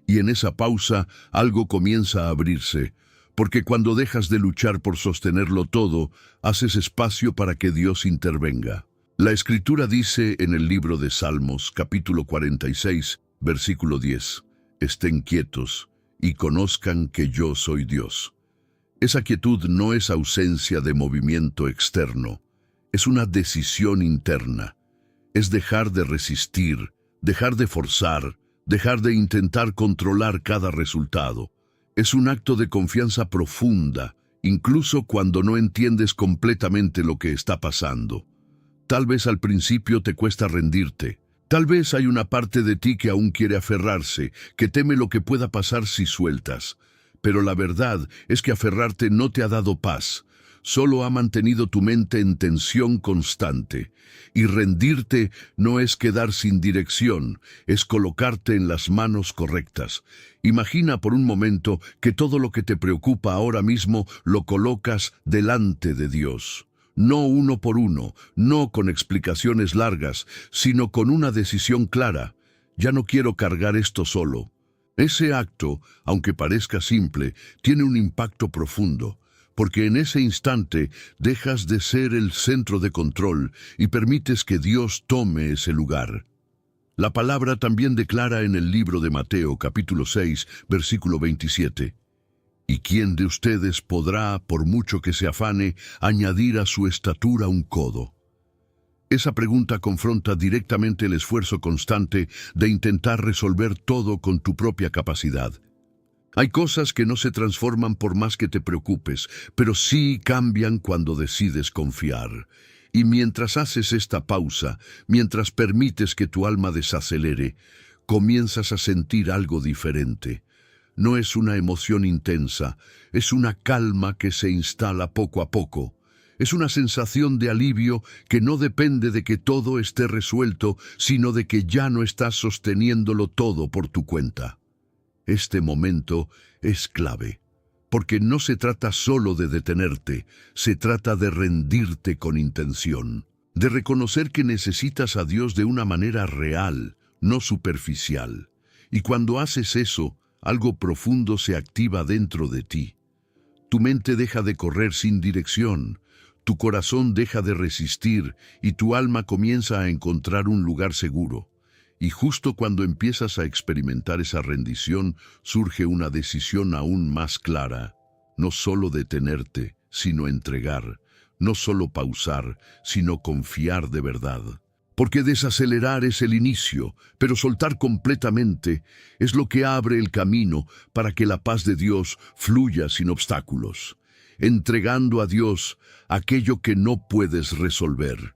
Y en esa pausa algo comienza a abrirse. Porque cuando dejas de luchar por sostenerlo todo, haces espacio para que Dios intervenga. La Escritura dice en el libro de Salmos, capítulo 46, versículo 10, «Estén quietos y conozcan que yo soy Dios». Esa quietud no es ausencia de movimiento externo, es una decisión interna. Es dejar de resistir, dejar de forzar, dejar de intentar controlar cada resultado. Es un acto de confianza profunda, incluso cuando no entiendes completamente lo que está pasando. Tal vez al principio te cuesta rendirte. Tal vez hay una parte de ti que aún quiere aferrarse, que teme lo que pueda pasar si sueltas. Pero la verdad es que aferrarte no te ha dado paz. Solo ha mantenido tu mente en tensión constante. Y rendirte no es quedar sin dirección, es colocarte en las manos correctas. Imagina por un momento que todo lo que te preocupa ahora mismo lo colocas delante de Dios. No uno por uno, no con explicaciones largas, sino con una decisión clara. Ya no quiero cargar esto solo. Ese acto, aunque parezca simple, tiene un impacto profundo, porque en ese instante dejas de ser el centro de control y permites que Dios tome ese lugar. La palabra también declara en el libro de Mateo, capítulo 6, versículo 27, «¿Y quién de ustedes podrá, por mucho que se afane, añadir a su estatura un codo?» Esa pregunta confronta directamente el esfuerzo constante de intentar resolver todo con tu propia capacidad. Hay cosas que no se transforman por más que te preocupes, pero sí cambian cuando decides confiar. Y mientras haces esta pausa, mientras permites que tu alma desacelere, comienzas a sentir algo diferente. No es una emoción intensa, es una calma que se instala poco a poco. Es una sensación de alivio que no depende de que todo esté resuelto, sino de que ya no estás sosteniéndolo todo por tu cuenta. Este momento es clave, porque no se trata solo de detenerte, se trata de rendirte con intención, de reconocer que necesitas a Dios de una manera real, no superficial. Y cuando haces eso, algo profundo se activa dentro de ti. Tu mente deja de correr sin dirección, tu corazón deja de resistir y tu alma comienza a encontrar un lugar seguro. Y justo cuando empiezas a experimentar esa rendición, surge una decisión aún más clara. No solo detenerte, sino entregar. No solo pausar, sino confiar de verdad. Porque desacelerar es el inicio, pero soltar completamente es lo que abre el camino para que la paz de Dios fluya sin obstáculos. Entregando a Dios aquello que no puedes resolver.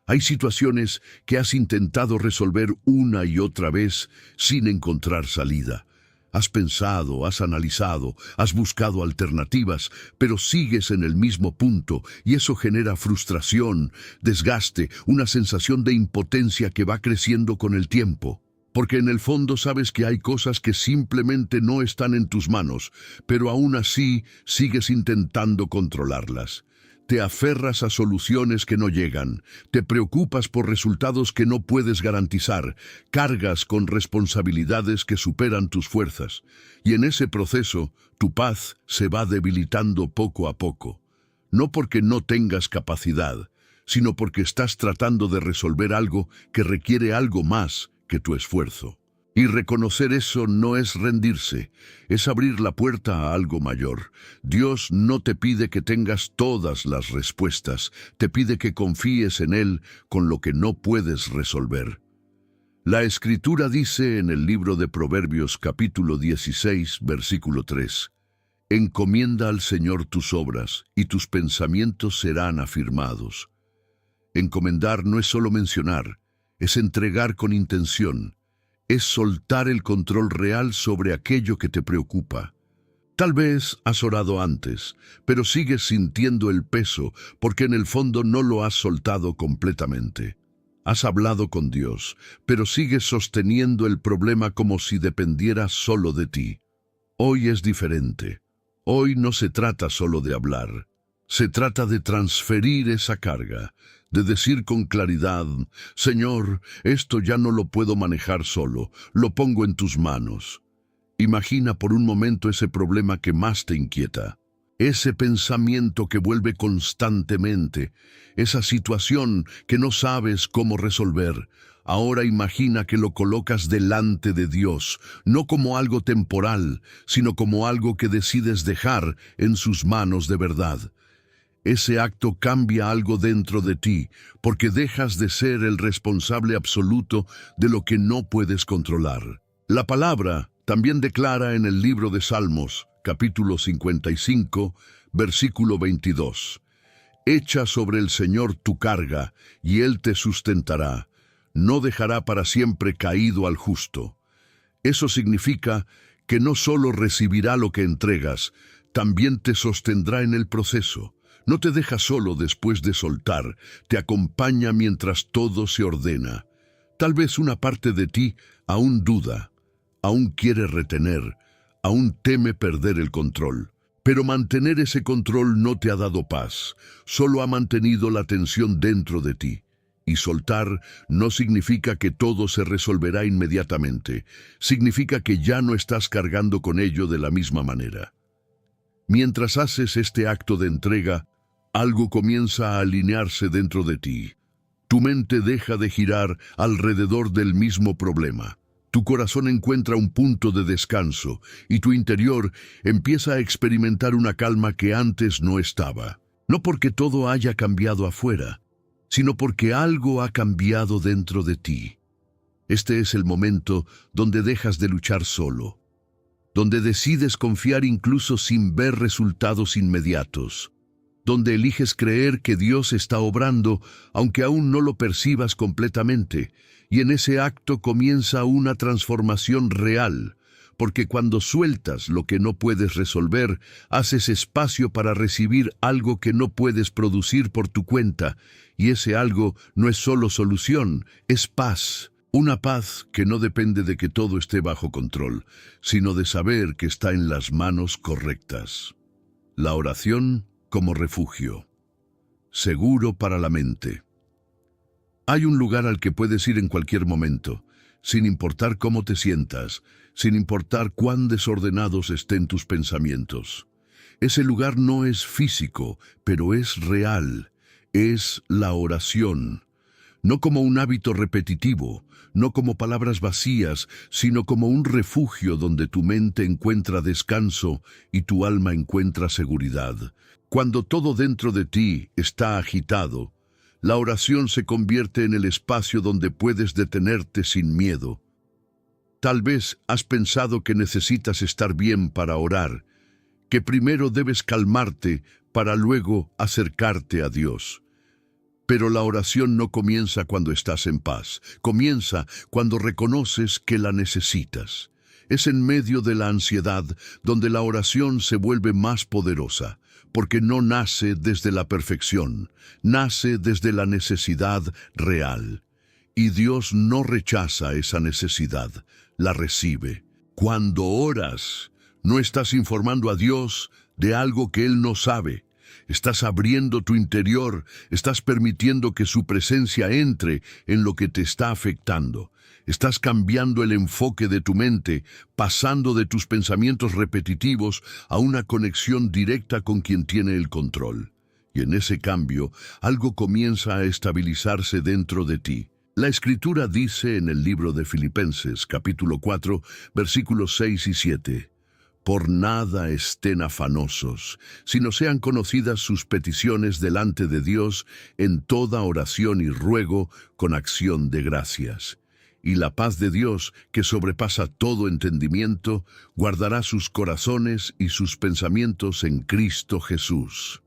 Hay situaciones que has intentado resolver una y otra vez sin encontrar salida. Has pensado, has analizado, has buscado alternativas, pero sigues en el mismo punto y eso genera frustración, desgaste, una sensación de impotencia que va creciendo con el tiempo. Porque en el fondo sabes que hay cosas que simplemente no están en tus manos, pero aún así sigues intentando controlarlas. Te aferras a soluciones que no llegan, te preocupas por resultados que no puedes garantizar, cargas con responsabilidades que superan tus fuerzas, y en ese proceso tu paz se va debilitando poco a poco. No porque no tengas capacidad, sino porque estás tratando de resolver algo que requiere algo más que tu esfuerzo. Y reconocer eso no es rendirse, es abrir la puerta a algo mayor. Dios no te pide que tengas todas las respuestas, te pide que confíes en Él con lo que no puedes resolver. La Escritura dice en el libro de Proverbios capítulo 16, versículo 3, «Encomienda al Señor tus obras, y tus pensamientos serán afirmados». Encomendar no es solo mencionar, es entregar con intención. Es soltar el control real sobre aquello que te preocupa. Tal vez has orado antes, pero sigues sintiendo el peso porque en el fondo no lo has soltado completamente. Has hablado con Dios, pero sigues sosteniendo el problema como si dependiera solo de ti. Hoy es diferente. Hoy no se trata solo de hablar. Se trata de transferir esa carga, de decir con claridad, «Señor, esto ya no lo puedo manejar solo, lo pongo en tus manos». Imagina por un momento ese problema que más te inquieta. Ese pensamiento que vuelve constantemente, esa situación que no sabes cómo resolver, ahora imagina que lo colocas delante de Dios, no como algo temporal, sino como algo que decides dejar en sus manos de verdad. Ese acto cambia algo dentro de ti, porque dejas de ser el responsable absoluto de lo que no puedes controlar. La palabra también declara en el libro de Salmos, capítulo 55, versículo 22. Echa sobre el Señor tu carga, y Él te sustentará. No dejará para siempre caído al justo. Eso significa que no solo recibirá lo que entregas, también te sostendrá en el proceso. No te deja solo después de soltar, te acompaña mientras todo se ordena. Tal vez una parte de ti aún duda, aún quiere retener, aún teme perder el control. Pero mantener ese control no te ha dado paz, solo ha mantenido la tensión dentro de ti. Y soltar no significa que todo se resolverá inmediatamente, significa que ya no estás cargando con ello de la misma manera. Mientras haces este acto de entrega, algo comienza a alinearse dentro de ti. Tu mente deja de girar alrededor del mismo problema. Tu corazón encuentra un punto de descanso y tu interior empieza a experimentar una calma que antes no estaba. No porque todo haya cambiado afuera, sino porque algo ha cambiado dentro de ti. Este es el momento donde dejas de luchar solo, donde decides confiar incluso sin ver resultados inmediatos, donde eliges creer que Dios está obrando, aunque aún no lo percibas completamente, y en ese acto comienza una transformación real, porque cuando sueltas lo que no puedes resolver, haces espacio para recibir algo que no puedes producir por tu cuenta, y ese algo no es solo solución, es paz. Una paz que no depende de que todo esté bajo control, sino de saber que está en las manos correctas. La oración como refugio, seguro para la mente. Hay un lugar al que puedes ir en cualquier momento, sin importar cómo te sientas, sin importar cuán desordenados estén tus pensamientos. Ese lugar no es físico, pero es real, es la oración. No como un hábito repetitivo, no como palabras vacías, sino como un refugio donde tu mente encuentra descanso y tu alma encuentra seguridad. Cuando todo dentro de ti está agitado, la oración se convierte en el espacio donde puedes detenerte sin miedo. Tal vez has pensado que necesitas estar bien para orar, que primero debes calmarte para luego acercarte a Dios. Pero la oración no comienza cuando estás en paz, comienza cuando reconoces que la necesitas. Es en medio de la ansiedad donde la oración se vuelve más poderosa, porque no nace desde la perfección, nace desde la necesidad real. Y Dios no rechaza esa necesidad, la recibe. Cuando oras, no estás informando a Dios de algo que Él no sabe. Estás abriendo tu interior, estás permitiendo que su presencia entre en lo que te está afectando. Estás cambiando el enfoque de tu mente, pasando de tus pensamientos repetitivos a una conexión directa con quien tiene el control. Y en ese cambio, algo comienza a estabilizarse dentro de ti. La Escritura dice en el libro de Filipenses, capítulo 4, versículos 6 y 7, «Por nada estén afanosos, sino sean conocidas sus peticiones delante de Dios en toda oración y ruego con acción de gracias. Y la paz de Dios, que sobrepasa todo entendimiento, guardará sus corazones y sus pensamientos en Cristo Jesús».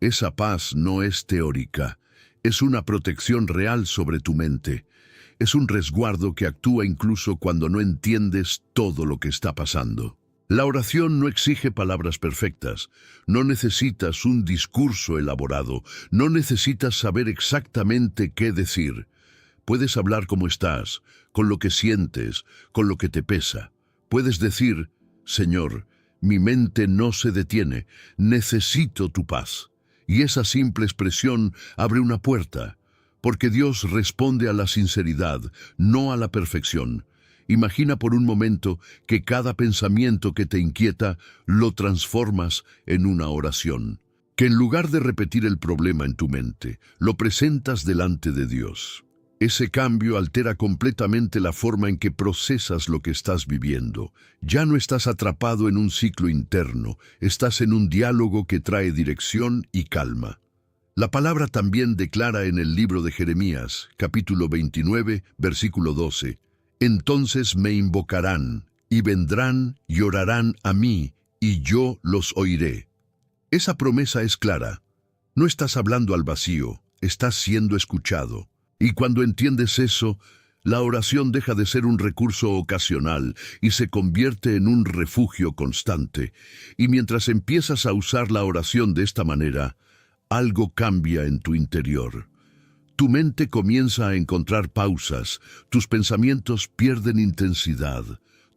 Esa paz no es teórica, es una protección real sobre tu mente. Es un resguardo que actúa incluso cuando no entiendes todo lo que está pasando. La oración no exige palabras perfectas, no necesitas un discurso elaborado, no necesitas saber exactamente qué decir. Puedes hablar como estás, con lo que sientes, con lo que te pesa. Puedes decir, «Señor, mi mente no se detiene, necesito tu paz». Y esa simple expresión abre una puerta, porque Dios responde a la sinceridad, no a la perfección. Imagina por un momento que cada pensamiento que te inquieta lo transformas en una oración. Que en lugar de repetir el problema en tu mente, lo presentas delante de Dios. Ese cambio altera completamente la forma en que procesas lo que estás viviendo. Ya no estás atrapado en un ciclo interno, estás en un diálogo que trae dirección y calma. La palabra también declara en el libro de Jeremías, capítulo 29, versículo 12, «Entonces me invocarán, y vendrán y orarán a mí, y yo los oiré». Esa promesa es clara. No estás hablando al vacío, estás siendo escuchado. Y cuando entiendes eso, la oración deja de ser un recurso ocasional y se convierte en un refugio constante. Y mientras empiezas a usar la oración de esta manera, algo cambia en tu interior. Tu mente comienza a encontrar pausas, tus pensamientos pierden intensidad,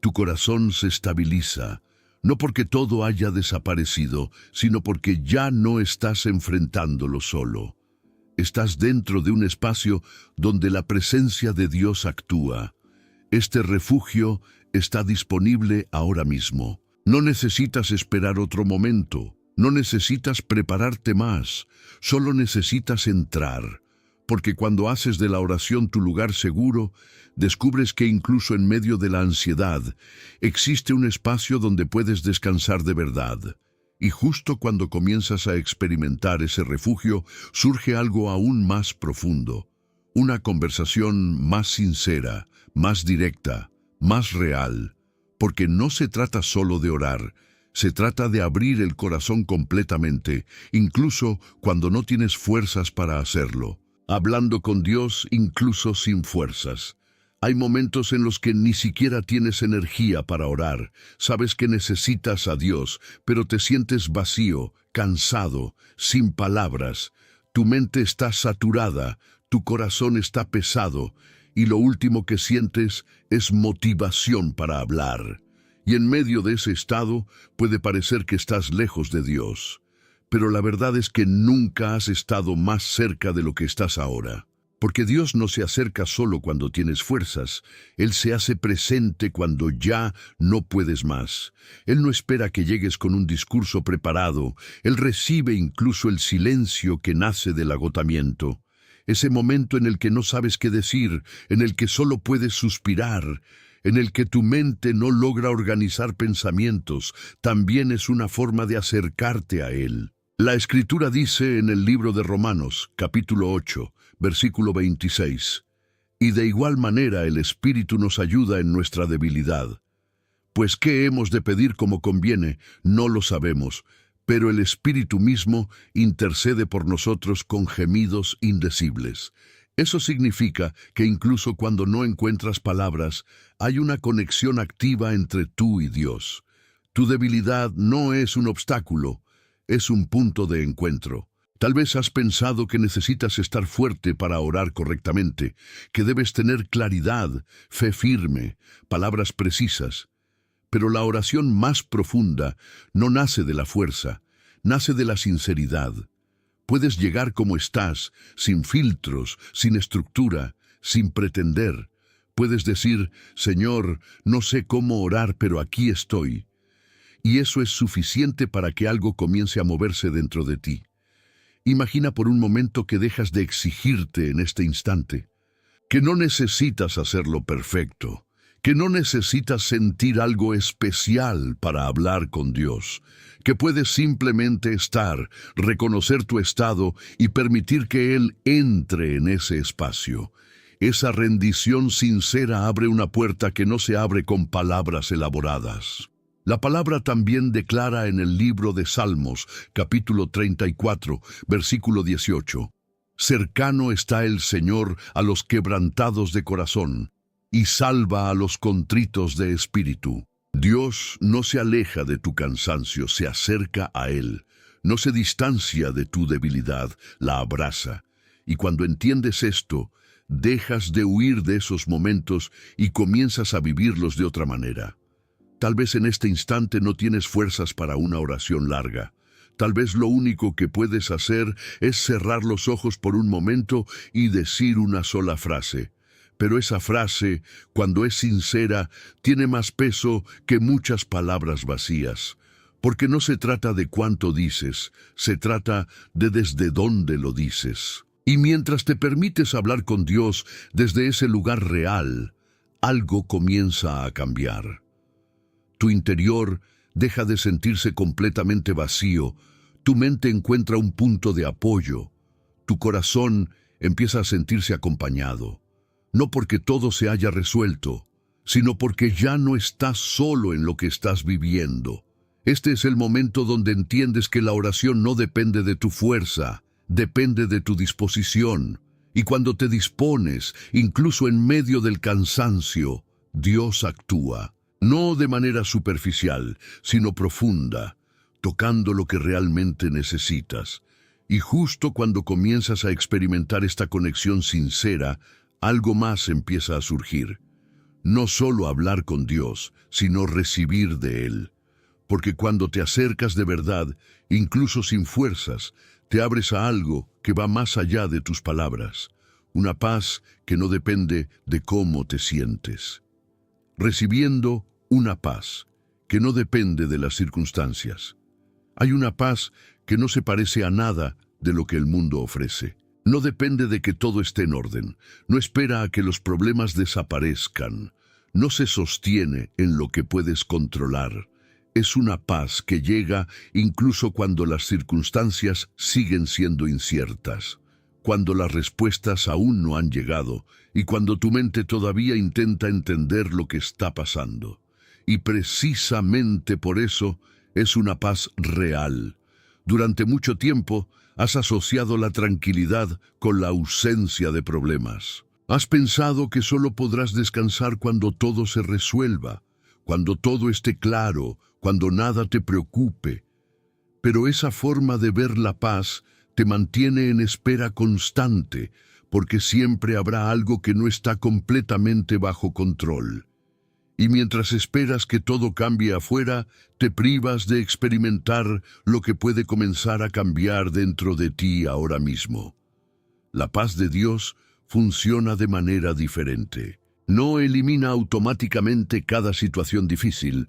tu corazón se estabiliza, no porque todo haya desaparecido, sino porque ya no estás enfrentándolo solo. Estás dentro de un espacio donde la presencia de Dios actúa. Este refugio está disponible ahora mismo. No necesitas esperar otro momento, no necesitas prepararte más, solo necesitas entrar. Porque cuando haces de la oración tu lugar seguro, descubres que incluso en medio de la ansiedad, existe un espacio donde puedes descansar de verdad. Y justo cuando comienzas a experimentar ese refugio, surge algo aún más profundo. Una conversación más sincera, más directa, más real. Porque no se trata solo de orar, se trata de abrir el corazón completamente, incluso cuando no tienes fuerzas para hacerlo. Hablando con Dios incluso sin fuerzas. Hay momentos en los que ni siquiera tienes energía para orar. Sabes que necesitas a Dios, pero te sientes vacío, cansado, sin palabras. Tu mente está saturada, tu corazón está pesado, y lo último que sientes es motivación para hablar. Y en medio de ese estado puede parecer que estás lejos de Dios. Pero la verdad es que nunca has estado más cerca de lo que estás ahora. Porque Dios no se acerca solo cuando tienes fuerzas, Él se hace presente cuando ya no puedes más. Él no espera que llegues con un discurso preparado, Él recibe incluso el silencio que nace del agotamiento. Ese momento en el que no sabes qué decir, en el que solo puedes suspirar, en el que tu mente no logra organizar pensamientos, también es una forma de acercarte a Él. La Escritura dice en el libro de Romanos, capítulo 8, versículo 26, «Y de igual manera el Espíritu nos ayuda en nuestra debilidad. Pues qué hemos de pedir como conviene, no lo sabemos, pero el Espíritu mismo intercede por nosotros con gemidos indecibles». Eso significa que incluso cuando no encuentras palabras, hay una conexión activa entre tú y Dios. Tu debilidad no es un obstáculo, es un punto de encuentro. Tal vez has pensado que necesitas estar fuerte para orar correctamente, que debes tener claridad, fe firme, palabras precisas. Pero la oración más profunda no nace de la fuerza, nace de la sinceridad. Puedes llegar como estás, sin filtros, sin estructura, sin pretender. Puedes decir, «Señor, no sé cómo orar, pero aquí estoy». Y eso es suficiente para que algo comience a moverse dentro de ti. Imagina por un momento que dejas de exigirte en este instante, que no necesitas hacerlo perfecto, que no necesitas sentir algo especial para hablar con Dios, que puedes simplemente estar, reconocer tu estado y permitir que Él entre en ese espacio. Esa rendición sincera abre una puerta que no se abre con palabras elaboradas. La palabra también declara en el libro de Salmos, capítulo 34, versículo 18, «Cercano está el Señor a los quebrantados de corazón, y salva a los contritos de espíritu». Dios no se aleja de tu cansancio, se acerca a Él. No se distancia de tu debilidad, la abraza. Y cuando entiendes esto, dejas de huir de esos momentos y comienzas a vivirlos de otra manera. Tal vez en este instante no tienes fuerzas para una oración larga. Tal vez lo único que puedes hacer es cerrar los ojos por un momento y decir una sola frase. Pero esa frase, cuando es sincera, tiene más peso que muchas palabras vacías, porque no se trata de cuánto dices, se trata de desde dónde lo dices. Y mientras te permites hablar con Dios desde ese lugar real, algo comienza a cambiar. Tu interior deja de sentirse completamente vacío, tu mente encuentra un punto de apoyo, tu corazón empieza a sentirse acompañado, no porque todo se haya resuelto, sino porque ya no estás solo en lo que estás viviendo. Este es el momento donde entiendes que la oración no depende de tu fuerza, depende de tu disposición. Y cuando te dispones, incluso en medio del cansancio, Dios actúa. No de manera superficial, sino profunda, tocando lo que realmente necesitas. Y justo cuando comienzas a experimentar esta conexión sincera, algo más empieza a surgir. No solo hablar con Dios, sino recibir de Él. Porque cuando te acercas de verdad, incluso sin fuerzas, te abres a algo que va más allá de tus palabras. Una paz que no depende de cómo te sientes. Recibiendo una paz que no depende de las circunstancias. Hay una paz que no se parece a nada de lo que el mundo ofrece. No depende de que todo esté en orden. No espera a que los problemas desaparezcan. No se sostiene en lo que puedes controlar. Es una paz que llega incluso cuando las circunstancias siguen siendo inciertas, cuando las respuestas aún no han llegado y cuando tu mente todavía intenta entender lo que está pasando. Y precisamente por eso es una paz real. Durante mucho tiempo has asociado la tranquilidad con la ausencia de problemas. Has pensado que solo podrás descansar cuando todo se resuelva, cuando todo esté claro, cuando nada te preocupe. Pero esa forma de ver la paz te mantiene en espera constante, porque siempre habrá algo que no está completamente bajo control. Y mientras esperas que todo cambie afuera, te privas de experimentar lo que puede comenzar a cambiar dentro de ti ahora mismo. La paz de Dios funciona de manera diferente. No elimina automáticamente cada situación difícil,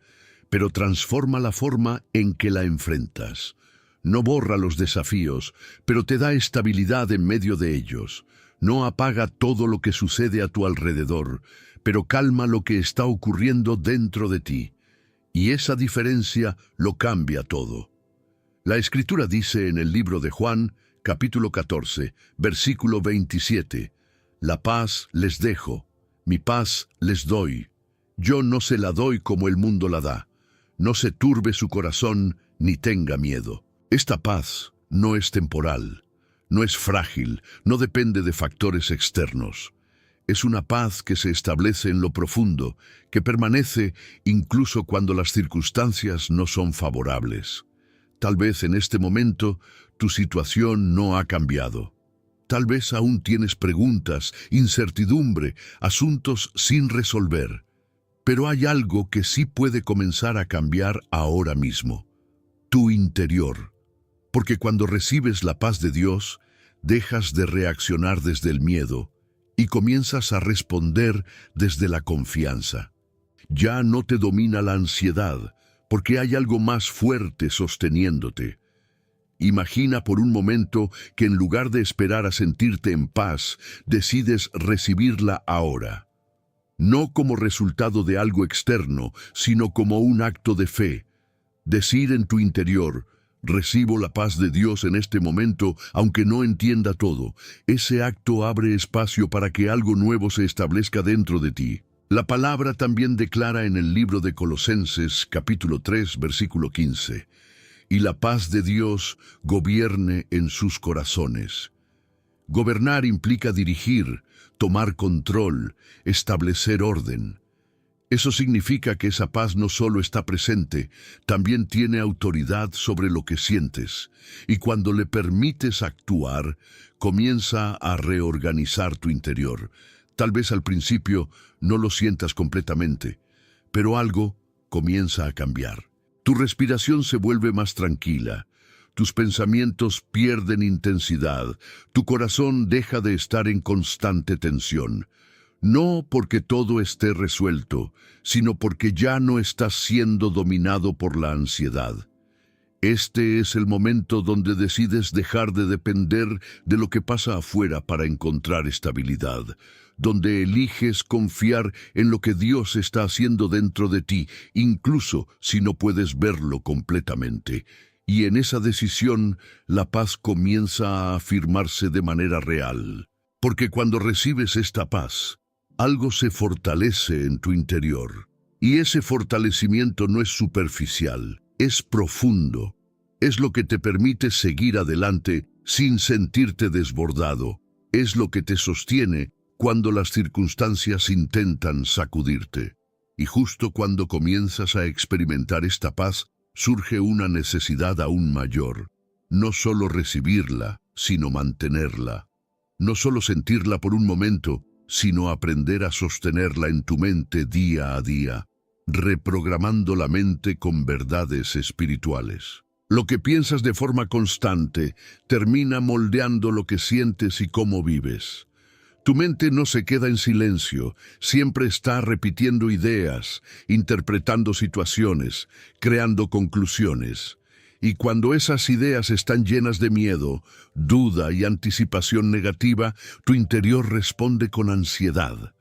pero transforma la forma en que la enfrentas. No borra los desafíos, pero te da estabilidad en medio de ellos. No apaga todo lo que sucede a tu alrededor, pero calma lo que está ocurriendo dentro de ti. Y esa diferencia lo cambia todo. La Escritura dice en el libro de Juan, capítulo 14, versículo 27, «La paz les dejo, mi paz les doy. Yo no se la doy como el mundo la da. No se turbe su corazón ni tenga miedo». Esta paz no es temporal, no es frágil, no depende de factores externos. Es una paz que se establece en lo profundo, que permanece incluso cuando las circunstancias no son favorables. Tal vez en este momento tu situación no ha cambiado. Tal vez aún tienes preguntas, incertidumbre, asuntos sin resolver. Pero hay algo que sí puede comenzar a cambiar ahora mismo. Tu interior. Porque cuando recibes la paz de Dios, dejas de reaccionar desde el miedo y comienzas a responder desde la confianza. Ya no te domina la ansiedad, porque hay algo más fuerte sosteniéndote. Imagina por un momento que en lugar de esperar a sentirte en paz, decides recibirla ahora. No como resultado de algo externo, sino como un acto de fe. Decir en tu interior, «Recibo la paz de Dios en este momento, aunque no entienda todo». Ese acto abre espacio para que algo nuevo se establezca dentro de ti. La palabra también declara en el libro de Colosenses, capítulo 3, versículo 15, «Y la paz de Dios gobierne en sus corazones». Gobernar implica dirigir, tomar control, establecer orden. Eso significa que esa paz no solo está presente, también tiene autoridad sobre lo que sientes, y cuando le permites actuar, comienza a reorganizar tu interior. Tal vez al principio no lo sientas completamente, pero algo comienza a cambiar. Tu respiración se vuelve más tranquila, tus pensamientos pierden intensidad, tu corazón deja de estar en constante tensión. No porque todo esté resuelto, sino porque ya no estás siendo dominado por la ansiedad. Este es el momento donde decides dejar de depender de lo que pasa afuera para encontrar estabilidad, donde eliges confiar en lo que Dios está haciendo dentro de ti, incluso si no puedes verlo completamente. Y en esa decisión, la paz comienza a afirmarse de manera real. Porque cuando recibes esta paz, algo se fortalece en tu interior. Y ese fortalecimiento no es superficial, es profundo. Es lo que te permite seguir adelante sin sentirte desbordado. Es lo que te sostiene cuando las circunstancias intentan sacudirte. Y justo cuando comienzas a experimentar esta paz, surge una necesidad aún mayor. No solo recibirla, sino mantenerla. No solo sentirla por un momento, sino aprender a sostenerla en tu mente día a día, reprogramando la mente con verdades espirituales. Lo que piensas de forma constante termina moldeando lo que sientes y cómo vives. Tu mente no se queda en silencio, siempre está repitiendo ideas, interpretando situaciones, creando conclusiones. Y cuando esas ideas están llenas de miedo, duda y anticipación negativa, tu interior responde con ansiedad.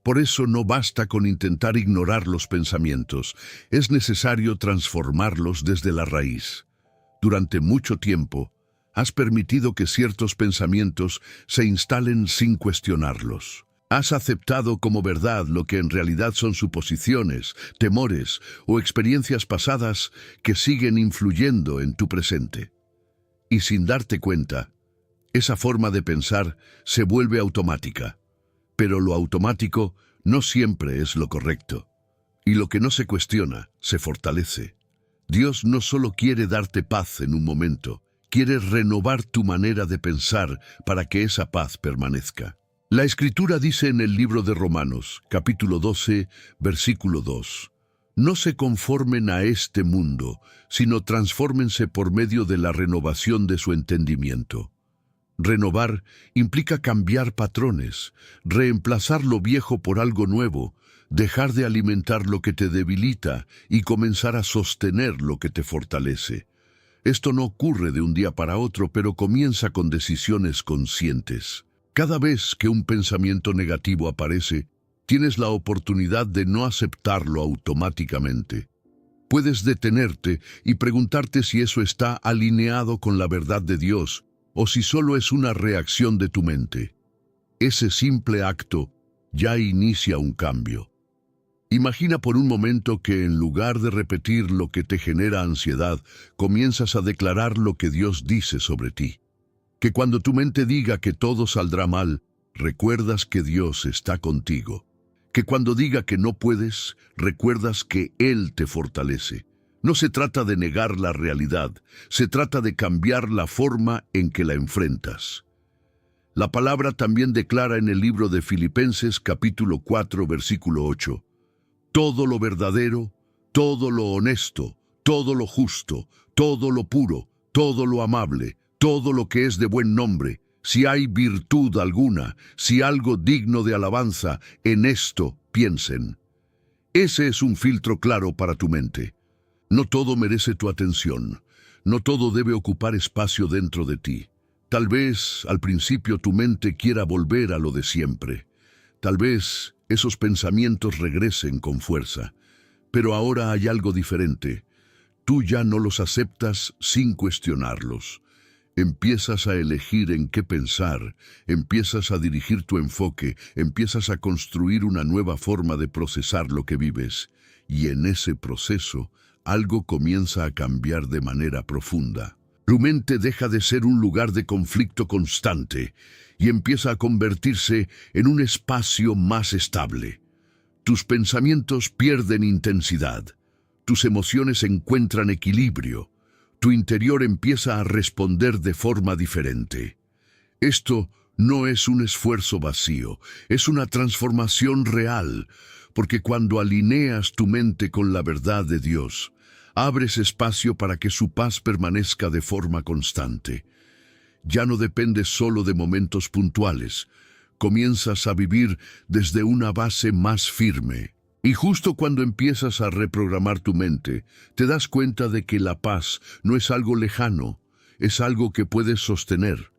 Por eso no basta con intentar ignorar los pensamientos, es necesario transformarlos desde la raíz. Durante mucho tiempo, has permitido que ciertos pensamientos se instalen sin cuestionarlos. Has aceptado como verdad lo que en realidad son suposiciones, temores o experiencias pasadas que siguen influyendo en tu presente. Y sin darte cuenta, esa forma de pensar se vuelve automática. Pero lo automático no siempre es lo correcto. Y lo que no se cuestiona, se fortalece. Dios no solo quiere darte paz en un momento, quiere renovar tu manera de pensar para que esa paz permanezca. La Escritura dice en el libro de Romanos, capítulo 12, versículo 2, «No se conformen a este mundo, sino transfórmense por medio de la renovación de su entendimiento». Renovar implica cambiar patrones, reemplazar lo viejo por algo nuevo, dejar de alimentar lo que te debilita y comenzar a sostener lo que te fortalece. Esto no ocurre de un día para otro, pero comienza con decisiones conscientes. Cada vez que un pensamiento negativo aparece, tienes la oportunidad de no aceptarlo automáticamente. Puedes detenerte y preguntarte si eso está alineado con la verdad de Dios o si solo es una reacción de tu mente. Ese simple acto ya inicia un cambio. Imagina por un momento que en lugar de repetir lo que te genera ansiedad, comienzas a declarar lo que Dios dice sobre ti. Que cuando tu mente diga que todo saldrá mal, recuerdas que Dios está contigo. Que cuando diga que no puedes, recuerdas que Él te fortalece. No se trata de negar la realidad, se trata de cambiar la forma en que la enfrentas. La palabra también declara en el libro de Filipenses capítulo 4 versículo 8, «Todo lo verdadero, todo lo honesto, todo lo justo, todo lo puro, todo lo amable, todo lo que es de buen nombre, si hay virtud alguna, si algo digno de alabanza, en esto piensen». Ese es un filtro claro para tu mente. No todo merece tu atención, no todo debe ocupar espacio dentro de ti. Tal vez al principio tu mente quiera volver a lo de siempre. Tal vez esos pensamientos regresen con fuerza. Pero ahora hay algo diferente. Tú ya no los aceptas sin cuestionarlos. Empiezas a elegir en qué pensar, empiezas a dirigir tu enfoque, empiezas a construir una nueva forma de procesar lo que vives. Y en ese proceso, algo comienza a cambiar de manera profunda. Tu mente deja de ser un lugar de conflicto constante y empieza a convertirse en un espacio más estable. Tus pensamientos pierden intensidad, tus emociones encuentran equilibrio, tu interior empieza a responder de forma diferente. Esto no es un esfuerzo vacío, es una transformación real, porque cuando alineas tu mente con la verdad de Dios, abres espacio para que su paz permanezca de forma constante. Ya no dependes solo de momentos puntuales. comienzas a vivir desde una base más firme. Y justo cuando empiezas a reprogramar tu mente, te das cuenta de que la paz no es algo lejano, es algo que puedes sostener.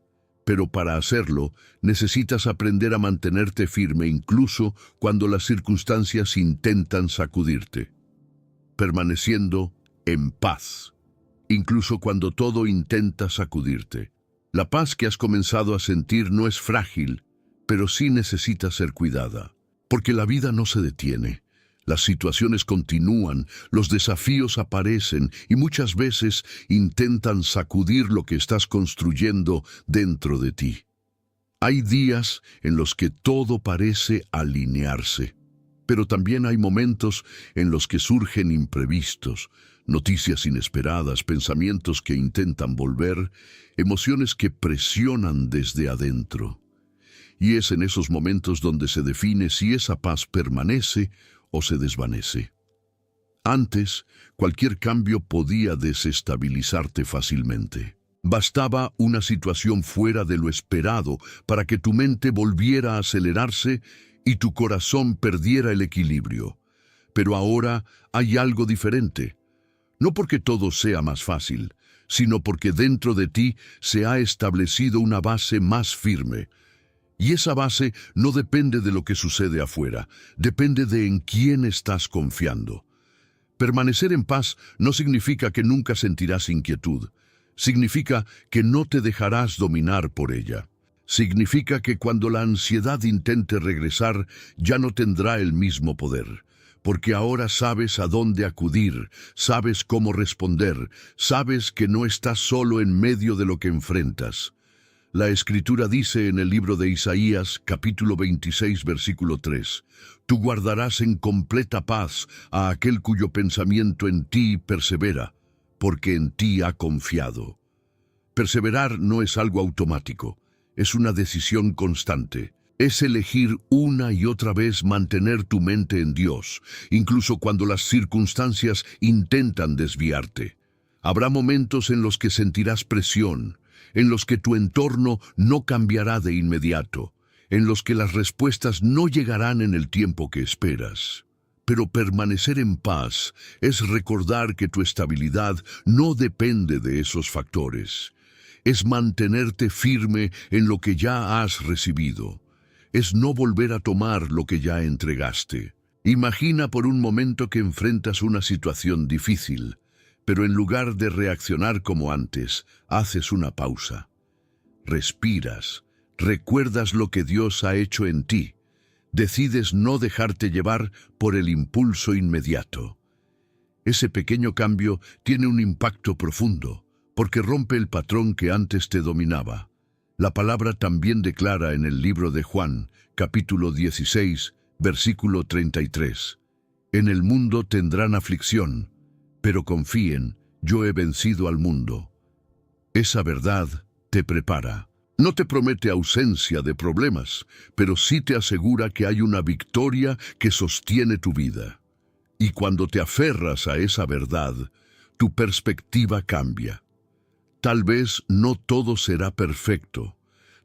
Pero para hacerlo, necesitas aprender a mantenerte firme incluso cuando las circunstancias intentan sacudirte. Permaneciendo en paz, incluso cuando todo intenta sacudirte. La paz que has comenzado a sentir no es frágil, pero sí necesita ser cuidada. Porque la vida no se detiene. Las situaciones continúan, los desafíos aparecen y muchas veces intentan sacudir lo que estás construyendo dentro de ti. Hay días en los que todo parece alinearse, pero también hay momentos en los que surgen imprevistos, noticias inesperadas, pensamientos que intentan volver, emociones que presionan desde adentro. Y es en esos momentos donde se define si esa paz permanece o se desvanece. Antes, cualquier cambio podía desestabilizarte fácilmente. Bastaba una situación fuera de lo esperado para que tu mente volviera a acelerarse y tu corazón perdiera el equilibrio. Pero ahora hay algo diferente. No porque todo sea más fácil, sino porque dentro de ti se ha establecido una base más firme. Y esa base no depende de lo que sucede afuera, depende de en quién estás confiando. Permanecer en paz no significa que nunca sentirás inquietud. Significa que no te dejarás dominar por ella. Significa que cuando la ansiedad intente regresar, ya no tendrá el mismo poder. Porque ahora sabes a dónde acudir, sabes cómo responder, sabes que no estás solo en medio de lo que enfrentas. La Escritura dice en el libro de Isaías, capítulo 26, versículo 3, «Tú guardarás en completa paz a aquel cuyo pensamiento en ti persevera, porque en ti ha confiado». Perseverar no es algo automático, es una decisión constante. Es elegir una y otra vez mantener tu mente en Dios, incluso cuando las circunstancias intentan desviarte. Habrá momentos en los que sentirás presión, en los que tu entorno no cambiará de inmediato, en los que las respuestas no llegarán en el tiempo que esperas. Pero permanecer en paz es recordar que tu estabilidad no depende de esos factores. Es mantenerte firme en lo que ya has recibido. Es no volver a tomar lo que ya entregaste. Imagina por un momento que enfrentas una situación difícil, pero en lugar de reaccionar como antes, haces una pausa. Respiras, recuerdas lo que Dios ha hecho en ti. Decides no dejarte llevar por el impulso inmediato. Ese pequeño cambio tiene un impacto profundo, porque rompe el patrón que antes te dominaba. La palabra también declara en el libro de Juan, capítulo 16, versículo 33, «En el mundo tendrán aflicción, pero confíen, yo he vencido al mundo». Esa verdad te prepara. No te promete ausencia de problemas, pero sí te asegura que hay una victoria que sostiene tu vida. Y cuando te aferras a esa verdad, tu perspectiva cambia. Tal vez no todo será perfecto.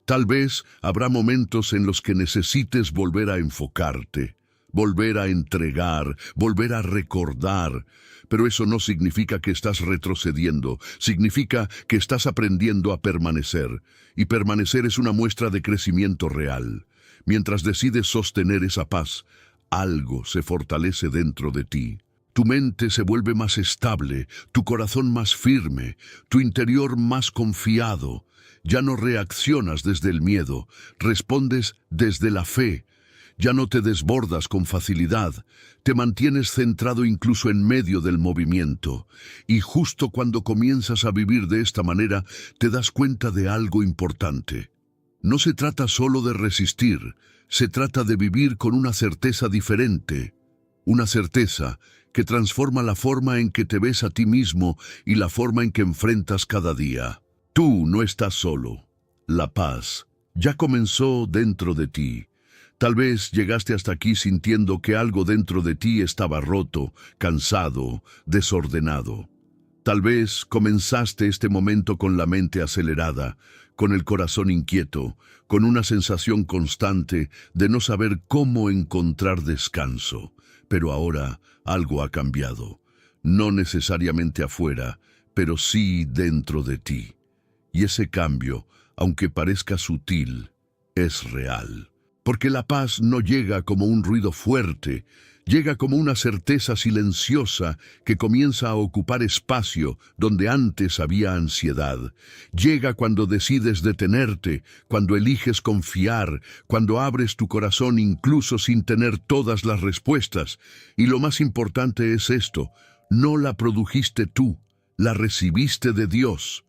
Tal vez habrá momentos en los que necesites volver a enfocarte, volver a entregar, volver a recordar. Pero eso no significa que estás retrocediendo, significa que estás aprendiendo a permanecer. Y permanecer es una muestra de crecimiento real. Mientras decides sostener esa paz, algo se fortalece dentro de ti. Tu mente se vuelve más estable, tu corazón más firme, tu interior más confiado. Ya no reaccionas desde el miedo, respondes desde la fe. Ya no te desbordas con facilidad, te mantienes centrado incluso en medio del movimiento. Y justo cuando comienzas a vivir de esta manera, te das cuenta de algo importante. No se trata solo de resistir, se trata de vivir con una certeza diferente. Una certeza que transforma la forma en que te ves a ti mismo y la forma en que enfrentas cada día. Tú no estás solo. La paz ya comenzó dentro de ti. Tal vez llegaste hasta aquí sintiendo que algo dentro de ti estaba roto, cansado, desordenado. Tal vez comenzaste este momento con la mente acelerada, con el corazón inquieto, con una sensación constante de no saber cómo encontrar descanso. Pero ahora algo ha cambiado, no necesariamente afuera, pero sí dentro de ti. Y ese cambio, aunque parezca sutil, es real. Porque la paz no llega como un ruido fuerte, llega como una certeza silenciosa que comienza a ocupar espacio donde antes había ansiedad. Llega cuando decides detenerte, cuando eliges confiar, cuando abres tu corazón incluso sin tener todas las respuestas. Y lo más importante es esto: no la produjiste tú, la recibiste de Dios.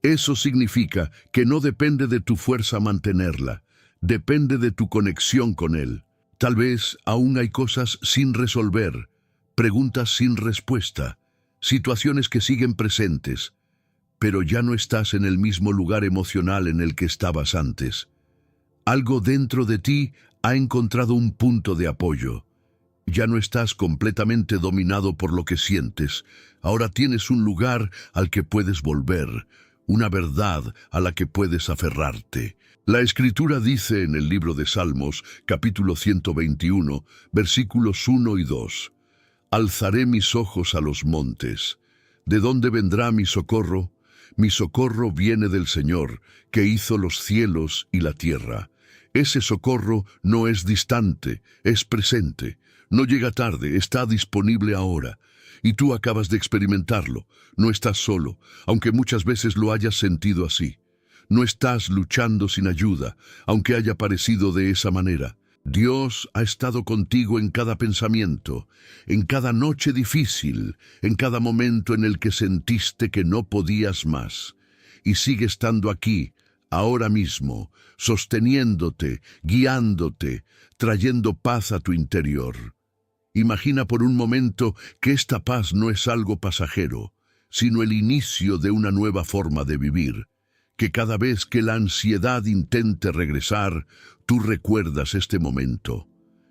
Eso significa que no depende de tu fuerza mantenerla, depende de tu conexión con Él. Tal vez aún hay cosas sin resolver, preguntas sin respuesta, situaciones que siguen presentes, pero ya no estás en el mismo lugar emocional en el que estabas antes. Algo dentro de ti ha encontrado un punto de apoyo. Ya no estás completamente dominado por lo que sientes. Ahora tienes un lugar al que puedes volver, una verdad a la que puedes aferrarte. La Escritura dice en el libro de Salmos, capítulo 121, versículos 1 y 2, «Alzaré mis ojos a los montes. ¿De dónde vendrá mi socorro? Mi socorro viene del Señor, que hizo los cielos y la tierra». Ese socorro no es distante, es presente. No llega tarde, está disponible ahora. Y tú acabas de experimentarlo. No estás solo, aunque muchas veces lo hayas sentido así. No estás luchando sin ayuda, aunque haya parecido de esa manera. Dios ha estado contigo en cada pensamiento, en cada noche difícil, en cada momento en el que sentiste que no podías más. Y sigue estando aquí, ahora mismo, sosteniéndote, guiándote, trayendo paz a tu interior. Imagina por un momento que esta paz no es algo pasajero, sino el inicio de una nueva forma de vivir. Que cada vez que la ansiedad intente regresar, tú recuerdas este momento.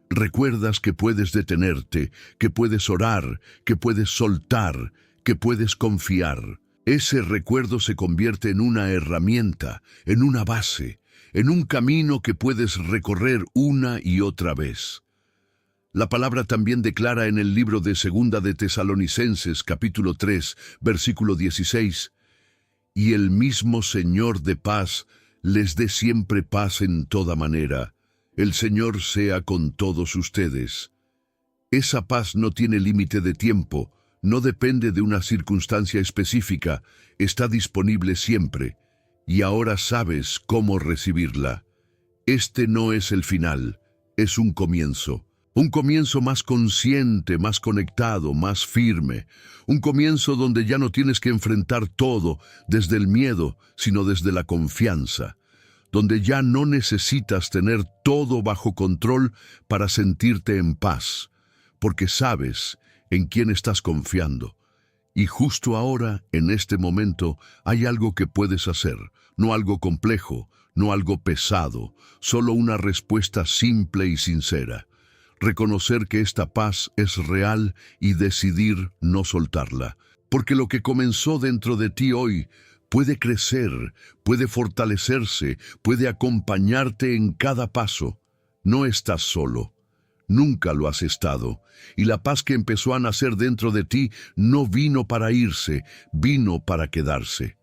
Recuerdas que puedes detenerte, que puedes orar, que puedes soltar, que puedes confiar. Ese recuerdo se convierte en una herramienta, en una base, en un camino que puedes recorrer una y otra vez. La palabra también declara en el libro de Segunda de Tesalonicenses, capítulo 3, versículo 16, «Y el mismo Señor de paz les dé siempre paz en toda manera. El Señor sea con todos ustedes». Esa paz no tiene límite de tiempo, no depende de una circunstancia específica, está disponible siempre, y ahora sabes cómo recibirla. Este no es el final, es un comienzo. Un comienzo más consciente, más conectado, más firme. Un comienzo donde ya no tienes que enfrentar todo desde el miedo, sino desde la confianza. Donde ya no necesitas tener todo bajo control para sentirte en paz, porque sabes en quién estás confiando. Y justo ahora, en este momento, hay algo que puedes hacer, no algo complejo, no algo pesado, solo una respuesta simple y sincera. Reconocer que esta paz es real y decidir no soltarla. Porque lo que comenzó dentro de ti hoy puede crecer, puede fortalecerse, puede acompañarte en cada paso. No estás solo. Nunca lo has estado. Y la paz que empezó a nacer dentro de ti no vino para irse, vino para quedarse.